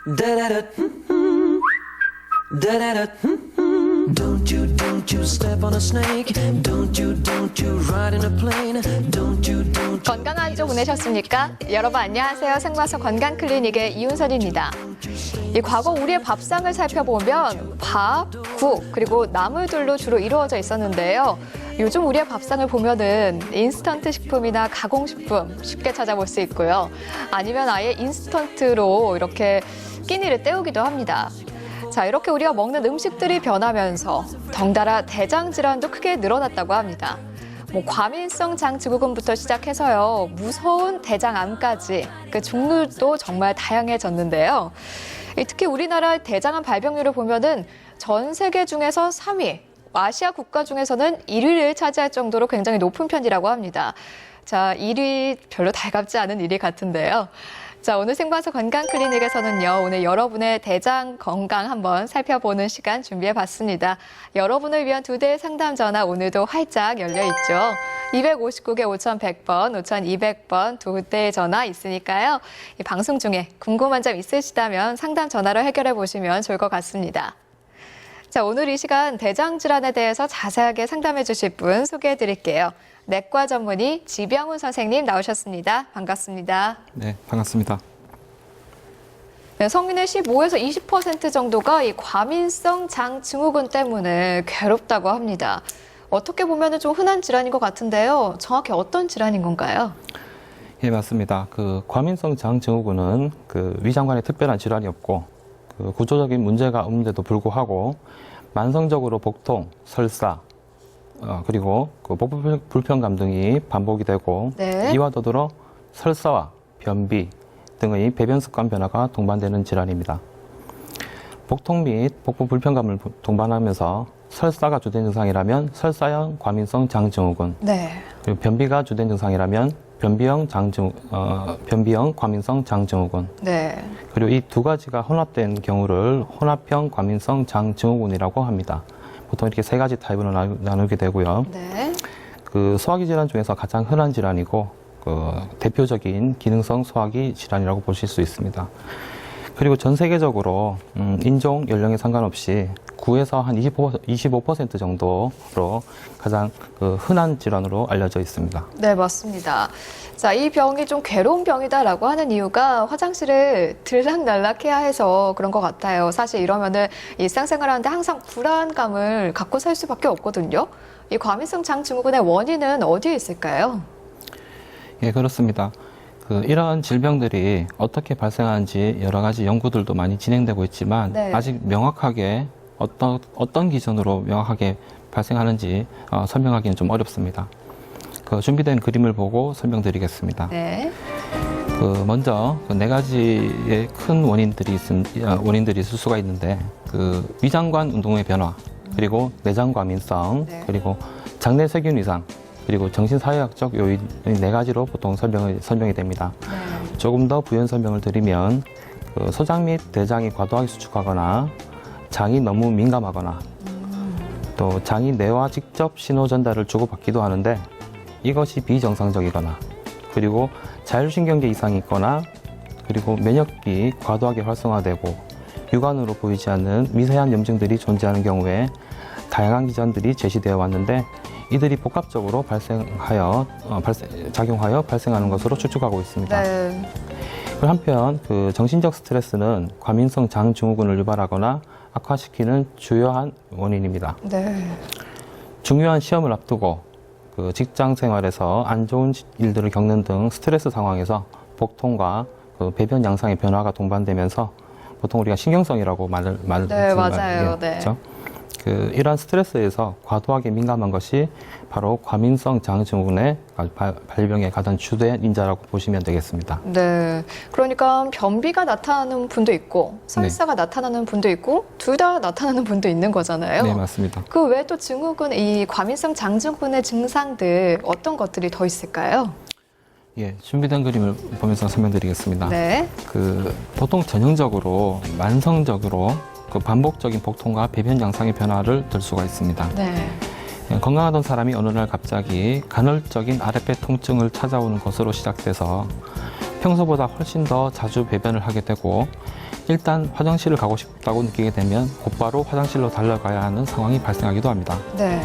Don't you step on a snake. Don't you ride in a plane. Don't you 건강한 한 주 보내셨습니까? 여러분 안녕하세요. 생방송 건강클리닉의 이윤선입니다. 이 과거 우리의 밥상을 살펴보면 밥, 국, 그리고 나물들로 주로 이루어져 있었는데요. 요즘 우리의 밥상을 보면은 인스턴트 식품이나 가공식품 쉽게 찾아볼 수 있고요. 아니면 아예 인스턴트로 이렇게 끼니를 때우기도 합니다. 자, 이렇게 우리가 먹는 음식들이 변하면서 덩달아 대장 질환도 크게 늘어났다고 합니다. 과민성 장증후군부터 시작해서요, 무서운 대장암까지 그 종류도 정말 다양해졌는데요. 특히 우리나라 대장암 발병률을 보면은 전 세계 중에서 3위, 아시아 국가 중에서는 1위를 차지할 정도로 굉장히 높은 편이라고 합니다. 자, 1위 별로 달갑지 않은 1위 같은데요. 자, 오늘 생방송 건강클리닉에서는요, 오늘 여러분의 대장 건강 한번 살펴보는 시간 준비해봤습니다. 여러분을 위한 2대의 상담 전화 오늘도 활짝 열려있죠. 259개 5100번, 5200번 2대의 전화 있으니까요. 이 방송 중에 궁금한 점 있으시다면 상담 전화로 해결해 보시면 좋을 것 같습니다. 자, 오늘 이 시간 대장 질환에 대해서 자세하게 상담해 주실 분 소개해 드릴게요. 내과 전문의 지병훈 선생님 나오셨습니다. 반갑습니다. 네, 반갑습니다. 네, 성인의 15에서 20% 정도가 이 과민성 장증후군 때문에 괴롭다고 합니다. 어떻게 보면 좀 흔한 질환인 것 같은데요. 정확히 어떤 질환인 건가요? 예, 맞습니다. 과민성 장증후군은 위장관에 특별한 질환이 없고 구조적인 문제가 없는데도 불구하고 만성적으로 복통, 설사, 그리고 복부 불편감 등이 반복이 되고, 네. 이와 더불어 설사와 변비 등의 배변 습관 변화가 동반되는 질환입니다. 복통 및 복부 불편감을 동반하면서 설사가 주된 증상이라면 설사형 과민성 장증후군, 네. 그리고 변비가 주된 증상이라면 변비형 과민성 장증후군, 네. 그리고 이 두 가지가 혼합된 경우를 혼합형 과민성 장증후군이라고 합니다. 보통 이렇게 세 가지 타입으로 나누게 되고요. 네. 소화기 질환 중에서 가장 흔한 질환이고 대표적인 기능성 소화기 질환이라고 보실 수 있습니다. 그리고 전 세계적으로 인종, 연령에 상관없이 9에서 한 25% 정도로 가장 흔한 질환으로 알려져 있습니다. 네, 맞습니다. 자, 이 병이 좀 괴로운 병이다라고 하는 이유가 화장실을 들락날락해야 해서 그런 것 같아요. 사실 이러면은 일상생활하는데 항상 불안감을 갖고 살 수밖에 없거든요. 이 과민성 장증후군의 원인은 어디에 있을까요? 예, 그렇습니다. 이러한 질병들이 어떻게 발생하는지 여러 가지 연구들도 많이 진행되고 있지만, 네. 아직 명확하게 어떤 기준으로 명확하게 발생하는지 설명하기는 좀 어렵습니다. 준비된 그림을 보고 설명드리겠습니다. 네. 먼저 네 가지의 큰 원인들이 있을 수가 있는데, 위장관 운동의 변화, 그리고 내장 과민성, 네. 그리고 장내 세균 이상, 그리고 정신사회학적 요인 네 가지로 보통 설명이 됩니다. 네. 조금 더 부연 설명을 드리면, 소장 및 대장이 과도하게 수축하거나 장이 너무 민감하거나 또 장이 뇌와 직접 신호 전달을 주고받기도 하는데, 이것이 비정상적이거나, 그리고 자율신경계 이상이 있거나, 그리고 면역이 과도하게 활성화되고 육안으로 보이지 않는 미세한 염증들이 존재하는 경우에 다양한 기전들이 제시되어 왔는데, 이들이 복합적으로 작용하여 발생하는 것으로 추측하고 있습니다. 네. 한편 정신적 스트레스는 과민성 장증후군을 유발하거나 악화시키는 주요한 원인입니다. 네. 중요한 시험을 앞두고 직장 생활에서 안 좋은 일들을 겪는 등 스트레스 상황에서 복통과 배변 양상의 변화가 동반되면서 보통 우리가 신경성이라고 말을 네, 맞아요. 네. 그렇죠? 이러한 스트레스에서 과도하게 민감한 것이 바로 과민성 장증후군의 발병의 가장 주된 인자라고 보시면 되겠습니다. 네. 그러니까 변비가 나타나는 분도 있고 설사가 나타나는 분도 있고 둘 다 나타나는 분도 있는 거잖아요. 네, 맞습니다. 그 외에 또 증후군, 이 과민성 장증후군의 증상들 어떤 것들이 더 있을까요? 예, 준비된 그림을 보면서 설명드리겠습니다. 네. 보통 전형적으로 만성적으로 반복적인 복통과 배변 양상의 변화를 들 수가 있습니다. 네. 건강하던 사람이 어느 날 갑자기 간헐적인 아랫배 통증을 찾아오는 것으로 시작돼서 평소보다 훨씬 더 자주 배변을 하게 되고, 일단 화장실을 가고 싶다고 느끼게 되면 곧바로 화장실로 달려가야 하는 상황이 발생하기도 합니다. 네.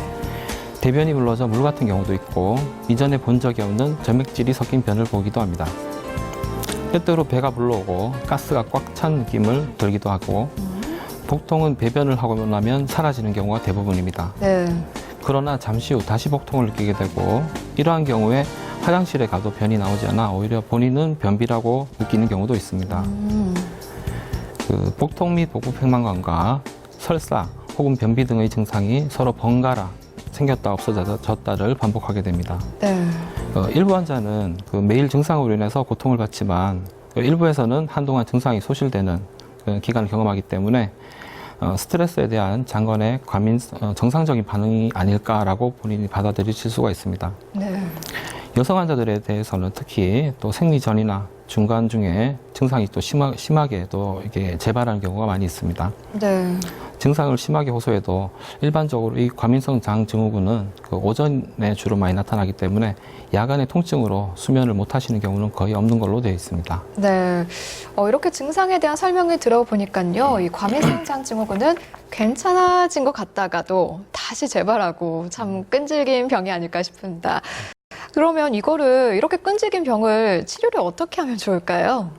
대변이 물러져 물 같은 경우도 있고 이전에 본 적이 없는 점액질이 섞인 변을 보기도 합니다. 때때로 배가 불러오고 가스가 꽉 찬 느낌을 들기도 하고 복통은 배변을 하고 나면 사라지는 경우가 대부분입니다. 네. 그러나 잠시 후 다시 복통을 느끼게 되고 이러한 경우에 화장실에 가도 변이 나오지 않아 오히려 본인은 변비라고 느끼는 경우도 있습니다. 그 복통 및 복부 팽만감과 설사 혹은 변비 등의 증상이 서로 번갈아 생겼다 없어졌다를 반복하게 됩니다. 네. 일부 환자는 그 매일 증상으로 인해서 고통을 받지만 일부에서는 한동안 증상이 소실되는 기간을 경험하기 때문에 스트레스에 대한 장건의 정상적인 반응이 아닐까라고 본인이 받아들이실 수가 있습니다. 네. 여성 환자들에 대해서는 특히 또 생리 전이나 중간 중에 증상이 또 심하게 또 이게 재발하는 경우가 많이 있습니다. 네. 증상을 심하게 호소해도 일반적으로 이 과민성 장 증후군은 그 오전에 주로 많이 나타나기 때문에 야간의 통증으로 수면을 못 하시는 경우는 거의 없는 걸로 되어 있습니다. 네. 이렇게 증상에 대한 설명을 들어보니까요. 이 과민성 장 증후군은 괜찮아진 것 같다가도 다시 재발하고 참 끈질긴 병이 아닐까 싶습니다. 그러면 이렇게 끈질긴 병을 치료를 어떻게 하면 좋을까요?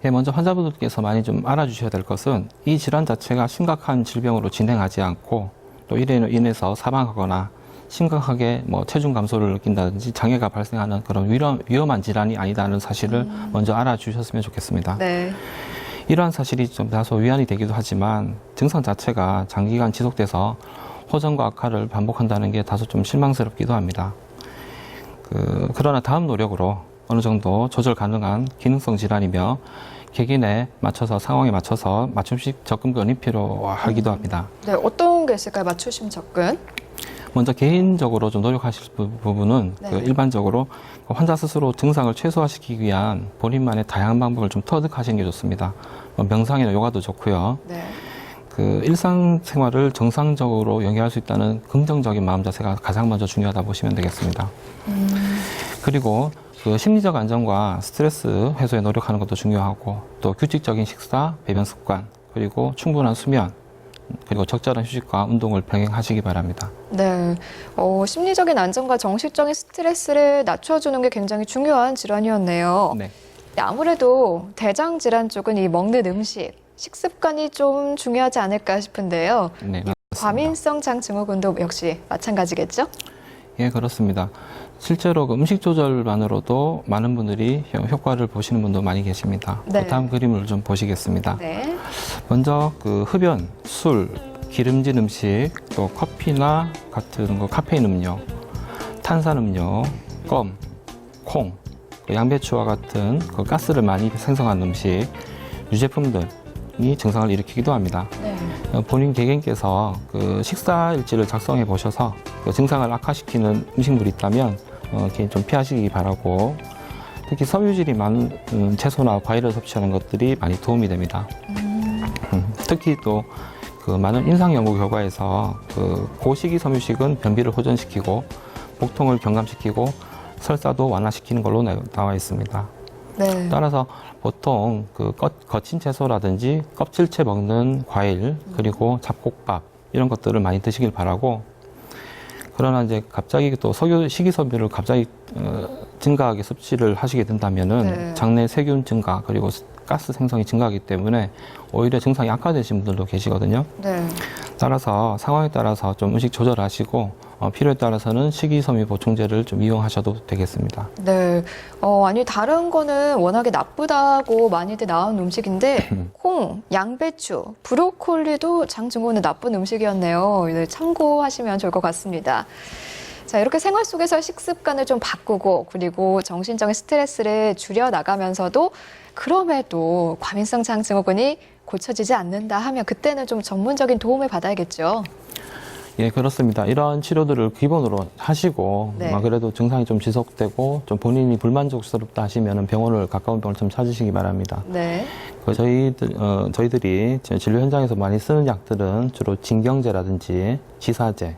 예, 먼저 환자분들께서 많이 좀 알아주셔야 될 것은 이 질환 자체가 심각한 질병으로 진행하지 않고 또 이로 인해서 사망하거나 심각하게 뭐 체중 감소를 느낀다든지 장애가 발생하는 그런 위험한 질환이 아니다는 사실을 먼저 알아주셨으면 좋겠습니다. 네. 이러한 사실이 좀 다소 위안이 되기도 하지만 증상 자체가 장기간 지속돼서 호전과 악화를 반복한다는 게 다소 좀 실망스럽기도 합니다. 그러나 다음 노력으로 어느 정도 조절 가능한 기능성 질환이며 개개인에 맞춰서 상황에 맞춰서 맞춤식 접근권이 필요하기도 합니다. 네, 어떤 게 있을까요? 맞춤식 접근? 먼저 개인적으로 좀 노력하실 부분은 네. 일반적으로 환자 스스로 증상을 최소화시키기 위한 본인만의 다양한 방법을 좀 터득하시는 게 좋습니다. 명상이나 요가도 좋고요. 네. 일상생활을 정상적으로 연계할 수 있다는 긍정적인 마음 자세가 가장 먼저 중요하다 보시면 되겠습니다. 그리고 심리적 안정과 스트레스 해소에 노력하는 것도 중요하고 또 규칙적인 식사, 배변 습관, 그리고 충분한 수면, 그리고 적절한 휴식과 운동을 병행하시기 바랍니다. 네. 심리적인 안정과 정신적인 스트레스를 낮춰주는 게 굉장히 중요한 질환이었네요. 네. 아무래도 대장 질환 쪽은 이 먹는 음식, 식습관이 좀 중요하지 않을까 싶은데요. 네, 맞습니다. 과민성 장 증후군도 역시 마찬가지겠죠? 예, 그렇습니다. 실제로 그 음식 조절만으로도 많은 분들이 효과를 보시는 분도 많이 계십니다. 네. 다음 그림을 좀 보시겠습니다. 네. 먼저 흡연, 술, 기름진 음식, 또 커피나 같은 카페인 음료, 탄산 음료, 껌, 콩, 양배추와 같은 가스를 많이 생성한 음식, 유제품들이 증상을 일으키기도 합니다. 네. 본인 개개인께서 식사 일지를 작성해 보셔서 증상을 악화시키는 음식물이 있다면 좀 피하시기 바라고, 특히 섬유질이 많은 채소나 과일을 섭취하는 것들이 많이 도움이 됩니다. 특히 또 많은 임상 연구 결과에서 고식이 섬유식은 변비를 호전시키고 복통을 경감시키고 설사도 완화시키는 걸로 나와 있습니다. 네. 따라서 보통 거친 채소라든지 껍질째 먹는 과일, 그리고 잡곡밥 이런 것들을 많이 드시길 바라고, 그러나 이제 갑자기 또 식이섬유를 갑자기 증가하게 섭취를 하시게 된다면은 네. 장내 세균 증가, 그리고 가스 생성이 증가하기 때문에 오히려 증상이 악화되신 분들도 계시거든요. 네. 따라서 상황에 따라서 좀 음식 조절하시고 필요에 따라서는 식이섬유 보충제를 좀 이용하셔도 되겠습니다. 네. 아니, 다른 거는 워낙에 나쁘다고 많이들 나온 음식인데, 콩, 양배추, 브로콜리도 장 증후군에 나쁜 음식이었네요. 네, 참고하시면 좋을 것 같습니다. 자, 이렇게 생활 속에서 식습관을 좀 바꾸고, 그리고 정신적인 스트레스를 줄여나가면서도, 그럼에도 과민성 장 증후군이 고쳐지지 않는다 하면 그때는 좀 전문적인 도움을 받아야겠죠. 예, 그렇습니다. 이러한 치료들을 기본으로 하시고, 네. 그래도 증상이 좀 지속되고, 좀 본인이 불만족스럽다 하시면 병원을, 가까운 병원을 좀 찾으시기 바랍니다. 네. 저희들이 진료 현장에서 많이 쓰는 약들은 주로 진경제라든지 지사제,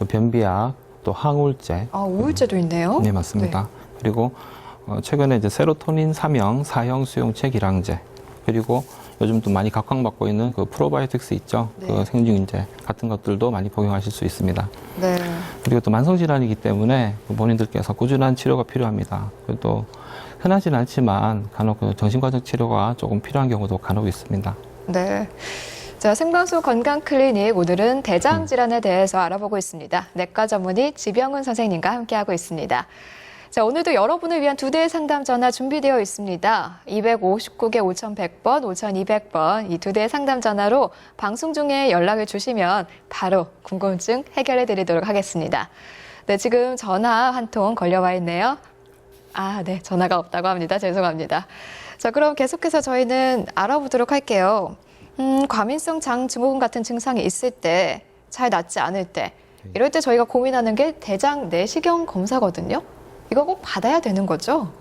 또 변비약, 또 항우울제. 우울제도 있네요. 네, 맞습니다. 그리고 최근에 이제 세로토닌 3형, 4형 수용체 기량제, 그리고 요즘 또 많이 각광받고 있는 그 프로바이오틱스 있죠. 네. 그 생중인제 같은 것들도 많이 복용하실 수 있습니다. 네. 그리고 또 만성질환이기 때문에 본인들께서 꾸준한 치료가 필요합니다. 그리고 또 흔하지는 않지만 간혹 그 정신과적 치료가 조금 필요한 경우도 간혹 있습니다. 네. 자, 생방송 건강클리닉 오늘은 대장 질환에 대해서 알아보고 있습니다. 내과 전문의 지병훈 선생님과 함께하고 있습니다. 자, 오늘도 여러분을 위한 2대의 상담 전화 준비되어 있습니다. 259개 5100번, 5200번 이 2대의 상담 전화로 방송 중에 연락을 주시면 바로 궁금증 해결해 드리도록 하겠습니다. 네, 지금 전화 한 통 걸려와 있네요. 아, 네, 전화가 없다고 합니다. 죄송합니다. 자, 그럼 계속해서 저희는 알아보도록 할게요. 과민성 장증후군 같은 증상이 있을 때, 잘 낫지 않을 때, 이럴 때 저희가 고민하는 게 대장 내시경 검사거든요. 이거 꼭 받아야 되는 거죠?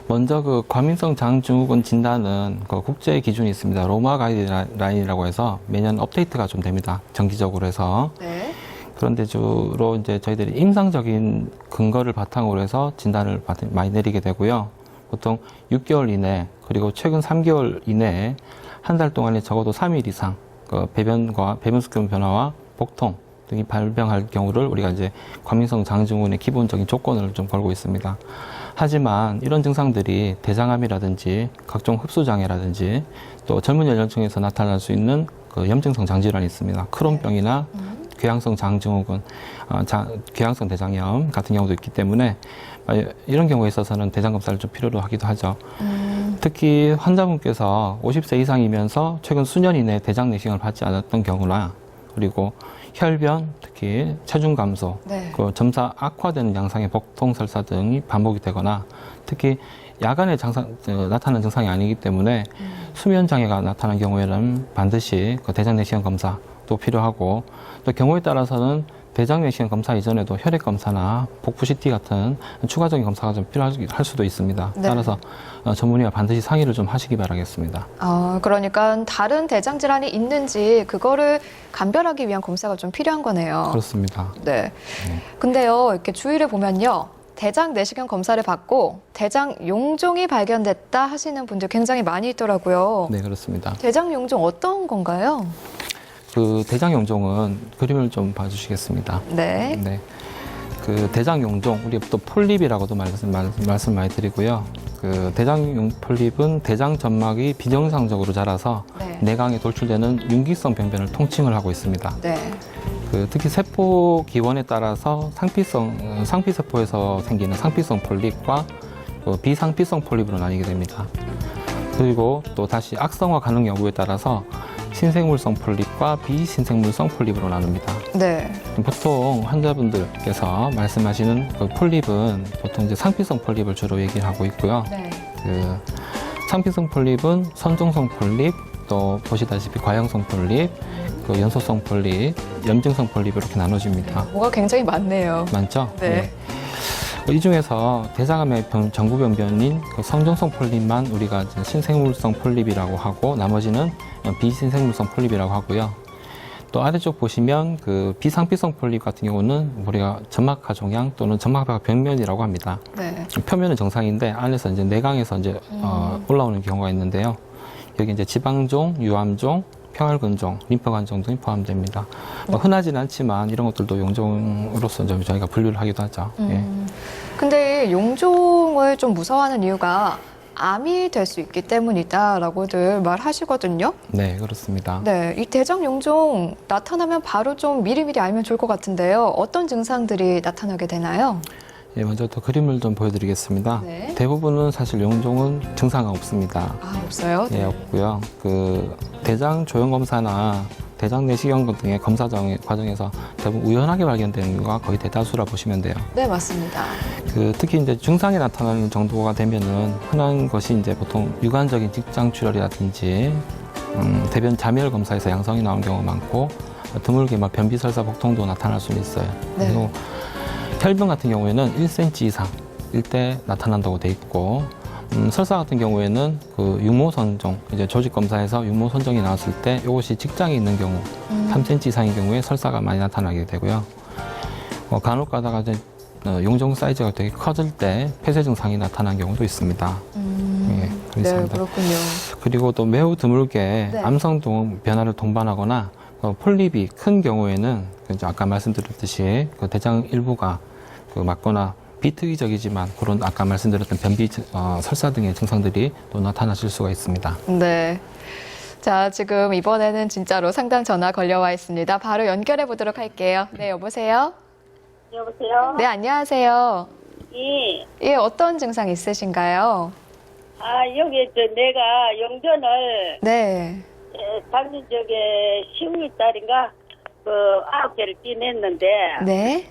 먼저 그 과민성 장증후군 진단은 그 국제 기준이 있습니다. 로마 가이드라인이라고 해서 매년 업데이트가 좀 됩니다. 정기적으로 해서. 네. 그런데 주로 이제 저희들이 임상적인 근거를 바탕으로 해서 진단을 많이 내리게 되고요. 보통 6개월 이내, 그리고 최근 3개월 이내에 한 달 동안에 적어도 3일 이상 그 배변 습관 변화와 복통 등이 발병할 경우를 우리가 이제 과민성 장증후군의 기본적인 조건을 좀 걸고 있습니다. 하지만 이런 증상들이 대장암이라든지 각종 흡수 장애라든지 또 젊은 연령층에서 나타날 수 있는 그 염증성 장질환이 있습니다. 크론병이나 궤양성 장증후군, 궤양성 대장염 같은 경우도 있기 때문에 이런 경우에 있어서는 대장 검사를 좀 필요로 하기도 하죠. 특히 환자분께서 50세 이상이면서 최근 수년 이내에 대장 내시경을 받지 않았던 경우나 그리고 혈변, 특히 체중 감소, 네. 그 점차 악화되는 양상의 복통, 설사 등이 반복이 되거나 특히 야간에 나타나는 증상이 아니기 때문에 수면 장애가 나타난 경우에는 반드시 그 대장 내시경 검사도 필요하고 또 경우에 따라서는 대장 내시경 검사 이전에도 혈액 검사나 복부 CT 같은 추가적인 검사가 좀 필요할 수도 있습니다. 네. 따라서 전문의와 반드시 상의를 좀 하시기 바라겠습니다. 그러니까 다른 대장 질환이 있는지 그거를 감별하기 위한 검사가 좀 필요한 거네요. 그렇습니다. 네. 근데요, 이렇게 주위를 보면요. 대장 내시경 검사를 받고 대장 용종이 발견됐다 하시는 분들 굉장히 많이 있더라고요. 네, 그렇습니다. 대장 용종 어떤 건가요? 그 대장 용종은 그림을 좀 봐주시겠습니다. 네. 네. 그 대장 용종, 우리 또 폴립이라고도 말씀 많이 드리고요. 그 대장 폴립은 대장 점막이 비정상적으로 자라서 네. 내강에 돌출되는 윤기성 병변을 통칭을 하고 있습니다. 네. 그 특히 세포 기원에 따라서 상피세포에서 생기는 상피성 폴립과 그 비상피성 폴립으로 나뉘게 됩니다. 그리고 또 다시 악성화 가능 여부에 따라서 신생물성 폴립과 비신생물성 폴립으로 나눕니다. 네. 보통 환자분들께서 말씀하시는 그 폴립은 보통 이제 상피성 폴립을 주로 얘기를 하고 있고요. 네. 그 상피성 폴립은 선종성 폴립, 또 보시다시피 과형성 폴립, 그 연소성 폴립, 염증성 폴립 이렇게 나눠집니다. 뭐가 굉장히 많네요. 많죠? 네. 이 중에서 대장암의 전구 병변인 그 성종성 폴립만 우리가 이제 신생물성 폴립이라고 하고 나머지는 비신생물성 폴립이라고 하고요. 또 아래쪽 보시면 그 비상피성 폴립 같은 경우는 우리가 점막하 종양 또는 점막하 병면이라고 합니다. 네. 표면은 정상인데 안에서 이제 내강에서 이제 올라오는 경우가 있는데요. 여기 이제 지방종, 유암종, 평활근종, 림프관종 등이 포함됩니다. 흔하지는 않지만 이런 것들도 용종으로서 좀 저희가 분류를 하기도 하죠. 예. 근데 용종을 좀 무서워하는 이유가 암이 될 수 있기 때문이다라고들 말하시거든요. 네, 그렇습니다. 네, 이 대장 용종 나타나면 바로 좀 미리미리 알면 좋을 것 같은데요. 어떤 증상들이 나타나게 되나요? 예, 먼저 또 그림을 좀 보여드리겠습니다. 네. 대부분은 사실 용종은 증상이 없습니다. 아, 없어요? 예, 없고요. 그 대장 조형 검사나 대장 내시경 등의 검사 과정에서 대부분 우연하게 발견되는 경우가 거의 대다수라 보시면 돼요. 네, 맞습니다. 그 특히 이제 증상이 나타나는 정도가 되면은 흔한 것이 이제 보통 유관적인 직장 출혈이라든지 대변 자멸 검사에서 양성이 나오는 경우가 많고 드물게 막 변비설사 복통도 나타날 수는 있어요. 네. 그리고 혈변 같은 경우에는 1cm 이상일 때 나타난다고 돼 있고 설사 같은 경우에는 그 육모선종, 이제 조직 검사에서 육모선종이 나왔을 때 이것이 직장에 있는 경우 3cm 이상인 경우에 설사가 많이 나타나게 되고요. 간혹 가다가 이제 용종 사이즈가 되게 커질 때 폐쇄 증상이 나타난 경우도 있습니다. 예, 네, 그렇습니다. 그렇군요. 그리고 또 매우 드물게 네. 암성 변화를 동반하거나 폴립이 큰 경우에는 이제 아까 말씀드렸듯이 그 대장 일부가 그 맞거나 비특이적이지만 그런 아까 말씀드렸던 변비, 설사 등의 증상들이 또 나타나실 수가 있습니다. 네. 자, 지금 이번에는 진짜로 상담 전화 걸려와 있습니다. 바로 연결해 보도록 할게요. 네, 여보세요? 여보세요? 네, 안녕하세요. 예. 예, 어떤 증상 있으신가요? 여기 내가 용전을 네. 작년 10월 달인가 9개를 띠냈는데 네.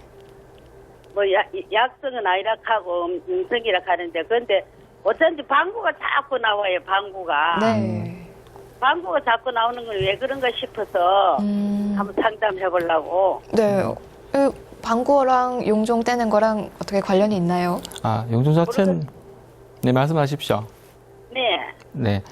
뭐 약성은 아니라 하고 음성이라 하는데 근데 어쩐지 방구가 자꾸 나와요. 방구가. 네. 방구가 자꾸 나오는 건 왜 그런가 싶어서 한번 상담해 보려고. 네. 방구랑 용종 떼는 거랑 어떻게 관련이 있나요? 용종 자체는 네, 말씀하십시오. 네. 네.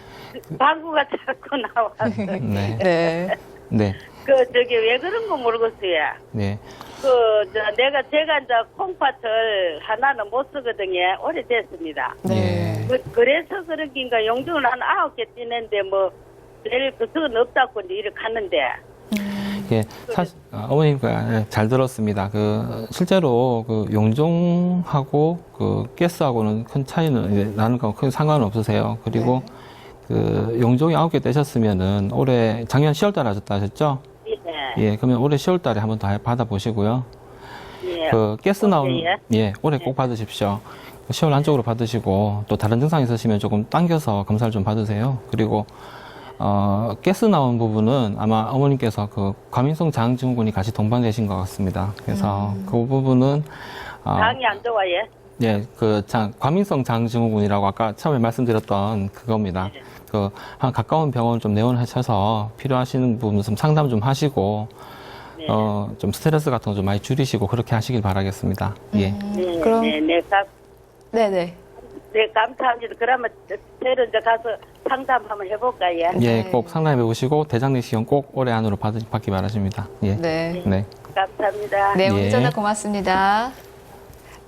방구가 자꾸 나와서. 네. 네. 네. 왜 그런 거 모르겠어요. 네. 제가 이제 콩팥을 하나는 못 쓰거든요. 오래됐습니다. 네. 예. 그래서 그런 긴가 용종을 한 9개 띠는데 뭐, 내일 그 수는 없다고 이제 이렇게 갔는데. 예, 사실 어머니가 잘 들었습니다. 실제로 용종하고 가스하고는 큰 차이는 이제 나는 거 큰 상관은 없으세요. 그리고 용종이 9개 떼셨으면은 작년 10월달에 하셨다 하셨죠? 예. 예, 그러면 올해 10월달에 한번 더 받아보시고요. 예. 가스 나온 올해요? 올해 꼭 받으십시오. 10월 안쪽으로 받으시고 또 다른 증상 있으시면 조금 당겨서 검사를 좀 받으세요. 그리고 가스 나온 부분은 아마 어머님께서 과민성 장 증후군이 같이 동반되신 것 같습니다. 그래서 그 부분은 장이 안 좋아요? 예, 과민성 장 증후군이라고 아까 처음에 말씀드렸던 그겁니다. 네. 한 가까운 병원 좀 내원하셔서 필요하시는 부분 좀 상담 좀 하시고 네. 좀 스트레스 같은 거 좀 많이 줄이시고 그렇게 하시길 바라겠습니다. 예. 네. 그럼- 네, 감사합니다. 그러면 새로 이제 가서 상담 한번 해볼까요? 예, 네. 꼭 상담해 보시고 대장 내시경 꼭 올해 안으로 받기 바라십니다. 예. 네. 네. 감사합니다. 네, 오늘 예. 전화 고맙습니다.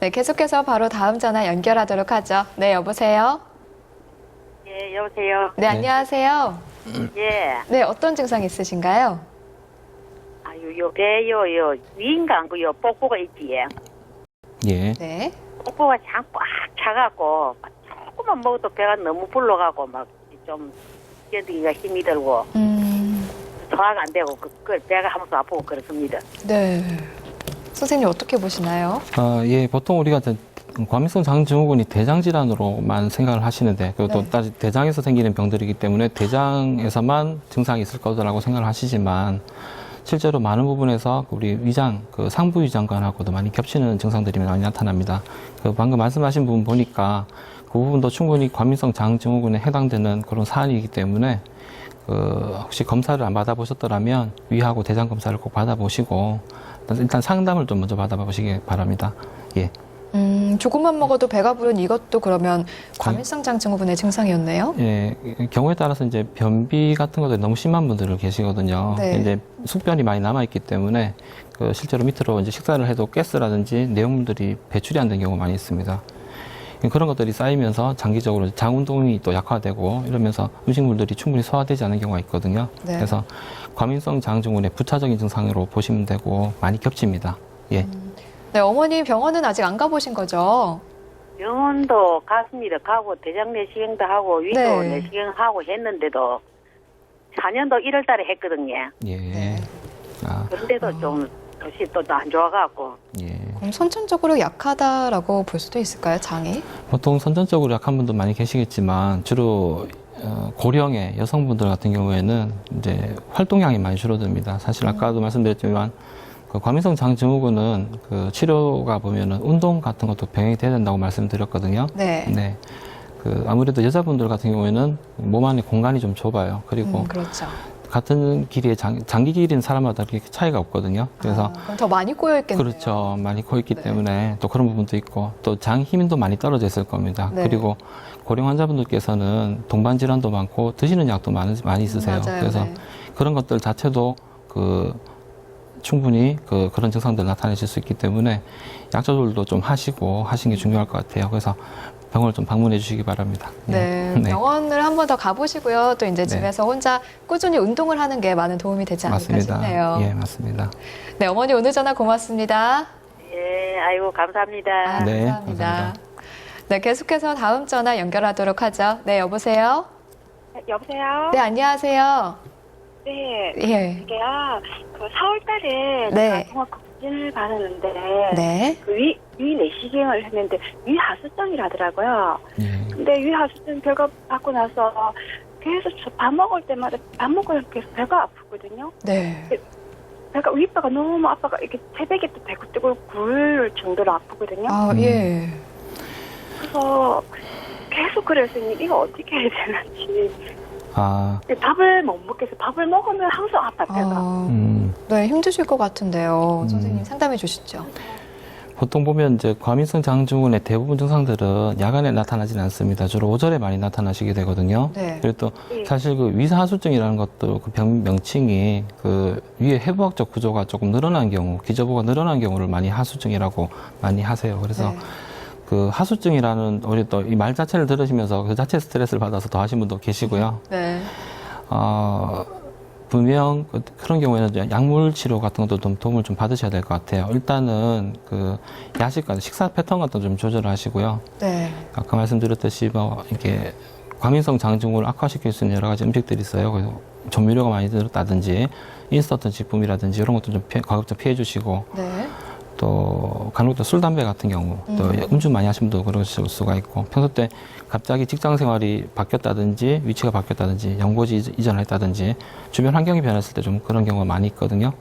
네, 계속해서 바로 다음 전화 연결하도록 하죠. 네, 여보세요? 예, 여보세요? 네, 안녕하세요. 예. 네, 어떤 증상 있으신가요? 배요, 위인간 뽀뽀가 있지. 예. 네. 뽀뽀가 쫙 꽉 차갖고, 조금만 먹어도 배가 너무 불러가고, 좀, 견디기가 힘이 들고, 소화가 안 되고, 배가 하면서 아프고 그렇습니다. 네. 선생님 어떻게 보시나요? 예, 보통 우리가 과민성 장 증후군이 대장 질환으로만 생각을 하시는데 그것도 네. 대장에서 생기는 병들이기 때문에 대장에서만 증상이 있을 거라고 생각을 하시지만 실제로 많은 부분에서 우리 위장, 상부 위장관하고도 많이 겹치는 증상들이 많이 나타납니다. 방금 말씀하신 부분 보니까 그 부분도 충분히 과민성 장 증후군에 해당되는 그런 사안이기 때문에 혹시 검사를 안 받아보셨더라면 위하고 대장 검사를 꼭 받아보시고 일단 상담을 좀 먼저 받아보시기 바랍니다. 예. 조금만 먹어도 배가 부른 이것도 그러면 과민성장 증후군의 증상이었네요? 예, 경우에 따라서 이제 변비 같은 것들이 너무 심한 분들을 계시거든요. 네. 이제 숙변이 많이 남아있기 때문에 실제로 밑으로 이제 식사를 해도 가스라든지 내용물들이 배출이 안 된 경우가 많이 있습니다. 그런 것들이 쌓이면서 장기적으로 장 운동이 또 약화되고 이러면서 음식물들이 충분히 소화되지 않는 경우가 있거든요. 네. 그래서 과민성 장 증후군의 부차적인 증상으로 보시면 되고 많이 겹칩니다. 예. 네, 어머니 병원은 아직 안 가보신 거죠? 병원도 갔습니다. 가고 대장 내시경도 하고 위도 네. 내시경하고 했는데도 4년도 1월 달에 했거든요. 예. 네. 그런데도 좀 도시 또 안 좋아갖고. 예. 그럼 선천적으로 약하다라고 볼 수도 있을까요, 장이? 보통 선천적으로 약한 분도 많이 계시겠지만 주로 고령의 여성분들 같은 경우에는 이제 활동량이 많이 줄어듭니다. 사실 아까도 말씀드렸지만 과민성 장 증후군은 치료가 보면은 운동 같은 것도 병행이 돼야 된다고 말씀드렸거든요. 네. 네. 아무래도 여자분들 같은 경우에는 몸 안에 공간이 좀 좁아요. 그리고 그렇죠. 같은 길이의 장기 길이인 사람마다 그렇게 차이가 없거든요. 그래서 그럼 더 많이 꼬여 있겠네요. 그렇죠. 많이 고있기 네. 때문에 또 그런 부분도 있고 또 장 힘도 많이 떨어져 있을 겁니다. 네. 그리고 고령 환자분들께서는 동반 질환도 많고 드시는 약도 많이 있으세요. 맞아요. 그래서 네. 그런 것들 자체도 충분히 그런 증상들 나타내실 수 있기 때문에 약 조절도 좀 하시고 하시는 게 중요할 것 같아요. 그래서 병원을 좀 방문해 주시기 바랍니다. 네, 네. 병원을 한 번 더 가보시고요. 또 이제 집에서 혼자 꾸준히 운동을 하는 게 많은 도움이 되지 않을까 맞습니다. 싶네요. 예, 맞습니다. 네, 어머니 오늘 전화 고맙습니다. 예, 아이고 감사합니다. 네, 감사합니다. 감사합니다. 네, 계속해서 다음 전화 연결하도록 하죠. 네, 여보세요? 여보세요? 네, 안녕하세요. 네. 예. 이게요, 그 4월 달에 네. 제가 검진을 받았는데, 네. 그 위 내시경을 했는데, 위하수증이라더라고요. 예. 근데 위하수증 결과 받고 나서 계속 밥 먹을 때마다 밥 먹으면 계속 배가 아프거든요. 네. 배가, 윗배가 너무 아파가, 이렇게 새벽에 또 배고프고 굴 정도로 아프거든요. 아, 예. 그래서 계속 그래서 이거 어떻게 해야 되는지. 아, 밥을 못 먹겠어요. 밥을 먹으면 항상 아파, 배가. 네, 힘드실 것 같은데요. 음. 선생님 상담해 주시죠. 보통 보면 이제 과민성 장증후군의 대부분 증상들은 야간에 나타나지는 않습니다. 주로 오전에 많이 나타나시게 되거든요. 네. 그리고 또 네. 사실 그 위하수증이라는 것도 그 병 명칭이 그 위의 해부학적 구조가 조금 늘어난 경우, 기저부가 늘어난 경우를 많이 하수증이라고 많이 하세요. 그래서 네. 그 하수증이라는 우리 또 이 말 자체를 들으시면서 그 자체 스트레스를 받아서 더 하신 분도 계시고요. 네. 분명 그런 경우에는 이제 약물 치료 같은 것도 좀 도움을 좀 받으셔야 될 것 같아요. 일단은 그 야식과 식사 패턴 같은 거 좀 조절을 하시고요. 네. 아까 말씀드렸듯이 뭐 이렇게 과민성 장증후를 악화시킬 수 있는 여러 가지 음식들이 있어요. 그래서 조미료가 많이 들었다든지 인스턴트 제품이라든지 이런 것도 좀 가급적 피해 주시고 네. 또 간혹 또 술, 담배 같은 경우 또 음주 많이 하신 분도 그러실 수가 있고 평소 때 갑자기 직장 생활이 바뀌었다든지 위치가 바뀌었다든지 연고지 이전을 했다든지 주변 환경이 변했을 때 좀 그런 경우가 많이 있거든요.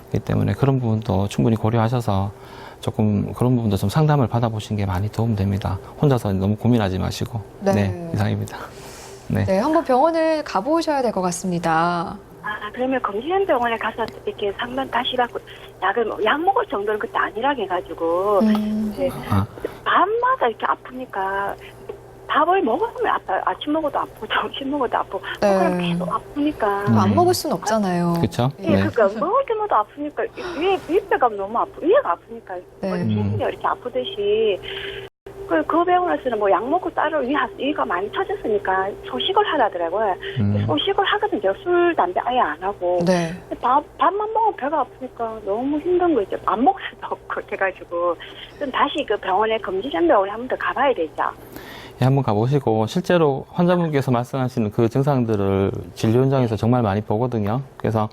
그렇기 때문에 그런 부분도 충분히 고려하셔서 조금 그런 부분도 좀 상담을 받아보시는 게 많이 도움됩니다. 혼자서 너무 고민하지 마시고. 네. 네, 이상입니다. 네. 네, 한번 병원을 가보셔야 될 것 같습니다. 아, 그러면 검진병원에 가서 이렇게 상담 다시 받고, 약 먹을 정도는 그때 아니라 해가지고, 네, 아, 밤마다 이렇게 아프니까, 밥을 먹으면 아파요. 아침 먹어도 아프고, 점심 먹어도 아프고, 네. 그럼 계속 아프니까. 안 먹을 순 없잖아요. 그렇죠? 예, 네. 그러니까 먹을 때마다 아프니까, 윗배가 너무 위에가 아프니까, 네. 피부가 이렇게 아프듯이, 그 병원에서는 뭐 약 먹고 따로 위가 많이 터졌으니까 소식을 하라더라고요. 소식을 하거든요. 제가 술, 담배 아예 안 하고. 네. 밥만 먹으면 배가 아프니까 너무 힘든 거 있죠. 안 먹을 수도 없고, 해가지고. 좀 다시 그 병원에, 검진센 병원에 한 번 더 가봐야 되죠. 예, 한번 가보시고 실제로 환자분께서 말씀하시는 그 증상들을 진료 현장에서 정말 많이 보거든요. 그래서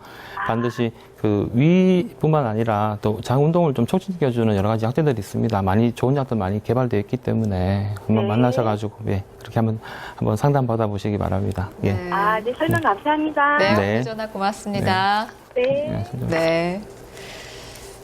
반드시 그 위뿐만 아니라 또 장 운동을 좀 촉진시켜주는 여러 가지 약제들이 있습니다. 많이 좋은 약들 많이 개발되어 있기 때문에 한번 네. 만나셔가지고 예, 그렇게 한번 상담 받아보시기 바랍니다. 예. 네. 아, 네, 설명 감사합니다. 네, 네. 오늘 전화 고맙습니다. 네. 네.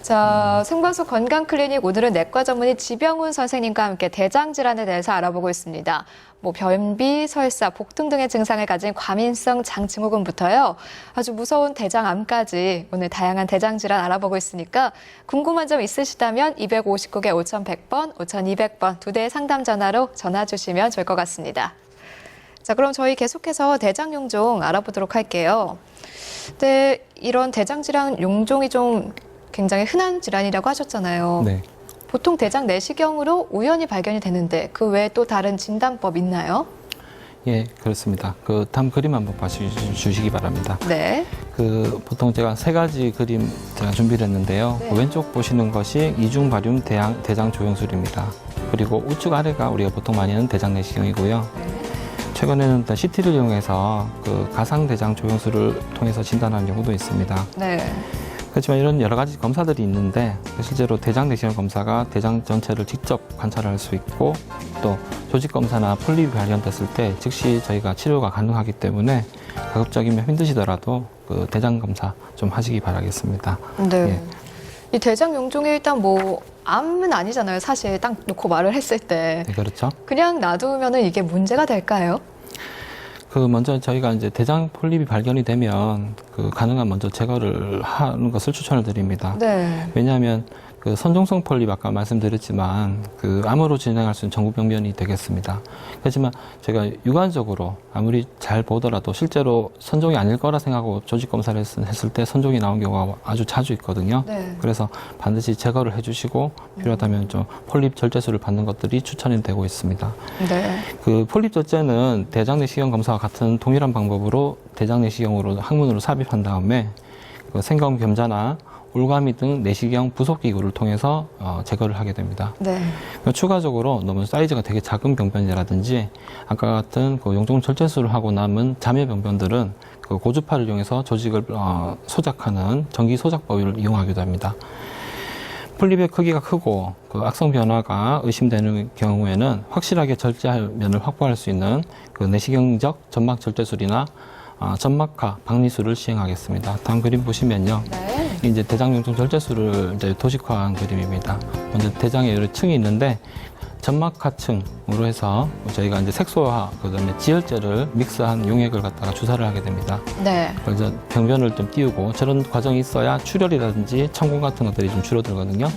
자, 생방송 건강클리닉 오늘은 내과 전문의 지병훈 선생님과 함께 대장 질환에 대해서 알아보고 있습니다. 뭐 변비, 설사, 복통 등의 증상을 가진 과민성 장증후군부터요. 아주 무서운 대장암까지 오늘 다양한 대장 질환 알아보고 있으니까 궁금한 점 있으시다면 259개 5100번, 5200번 두 대의 상담 전화로 전화 주시면 좋을 것 같습니다. 자, 그럼 저희 계속해서 대장 용종 알아보도록 할게요. 네, 이런 대장 질환 용종이 좀 굉장히 흔한 질환이라고 하셨잖아요. 네. 보통 대장 내시경으로 우연히 발견이 되는데 그 외에 또 다른 진단법 있나요? 예, 그렇습니다. 그 다음 그림 한번 봐주시기 바랍니다. 네. 그 보통 제가 세 가지 그림 제가 준비를 했는데요. 네. 그 왼쪽 보시는 것이 이중바륨 대장 조영술입니다. 그리고 우측 아래가 우리가 보통 많이 하는 대장 내시경이고요. 최근에는 CT를 이용해서 그 가상 대장 조영술을 통해서 진단하는 경우도 있습니다. 네. 그렇지만 이런 여러 가지 검사들이 있는데 실제로 대장 내시경 검사가 대장 전체를 직접 관찰할 수 있고 또 조직 검사나 폴립이 발견됐을 때 즉시 저희가 치료가 가능하기 때문에 가급적이면 힘드시더라도 그 대장 검사 좀 하시기 바라겠습니다. 네. 예. 이 대장 용종이 일단 뭐 암은 아니잖아요. 사실 딱 놓고 말을 했을 때. 네, 그렇죠. 그냥 놔두면은 이게 문제가 될까요? 그 먼저 저희가 이제 대장 폴립이 발견이 되면 그 가능한 먼저 제거를 하는 것을 추천을 드립니다. 네. 왜냐하면 그 선종성 폴립 아까 말씀드렸지만 그 암으로 진행할 수 있는 전구병변이 되겠습니다. 하지만 제가 육안적으로 아무리 잘 보더라도 실제로 선종이 아닐 거라 생각하고 조직 검사를 했을 때 선종이 나온 경우가 아주 자주 있거든요. 네. 그래서 반드시 제거를 해주시고 필요하다면 좀 폴립 절제술을 받는 것들이 추천이 되고 있습니다. 네. 그 폴립 절제는 대장 내시경 검사와 같은 동일한 방법으로 대장 내시경으로 항문으로 삽입한 다음에 그 생경 겸자나 올가미 등 내시경 부속 기구를 통해서 제거를 하게 됩니다. 네. 추가적으로 너무 사이즈가 되게 작은 병변이라든지 아까 같은 그 용종 절제술을 하고 남은 자매 병변들은 그 고주파를 이용해서 조직을 소작하는 전기 소작법을 이용하기도 합니다. 폴립의 크기가 크고 그 악성 변화가 의심되는 경우에는 확실하게 절제할 면을 확보할 수 있는 그 내시경적 점막 절제술이나 점막하 박리술을 시행하겠습니다. 다음 그림 보시면요. 네. 이제 대장 용종 절제술을 이제 도식화한 그림입니다. 먼저 대장에 여러 층이 있는데 점막하층으로 해서 저희가 이제 색소와 그다음에 지혈제를 믹스한 용액을 갖다가 주사를 하게 됩니다. 네. 그래서 병변을 좀 띄우고 저런 과정이 있어야 출혈이라든지 천공 같은 것들이 좀 줄어들거든요.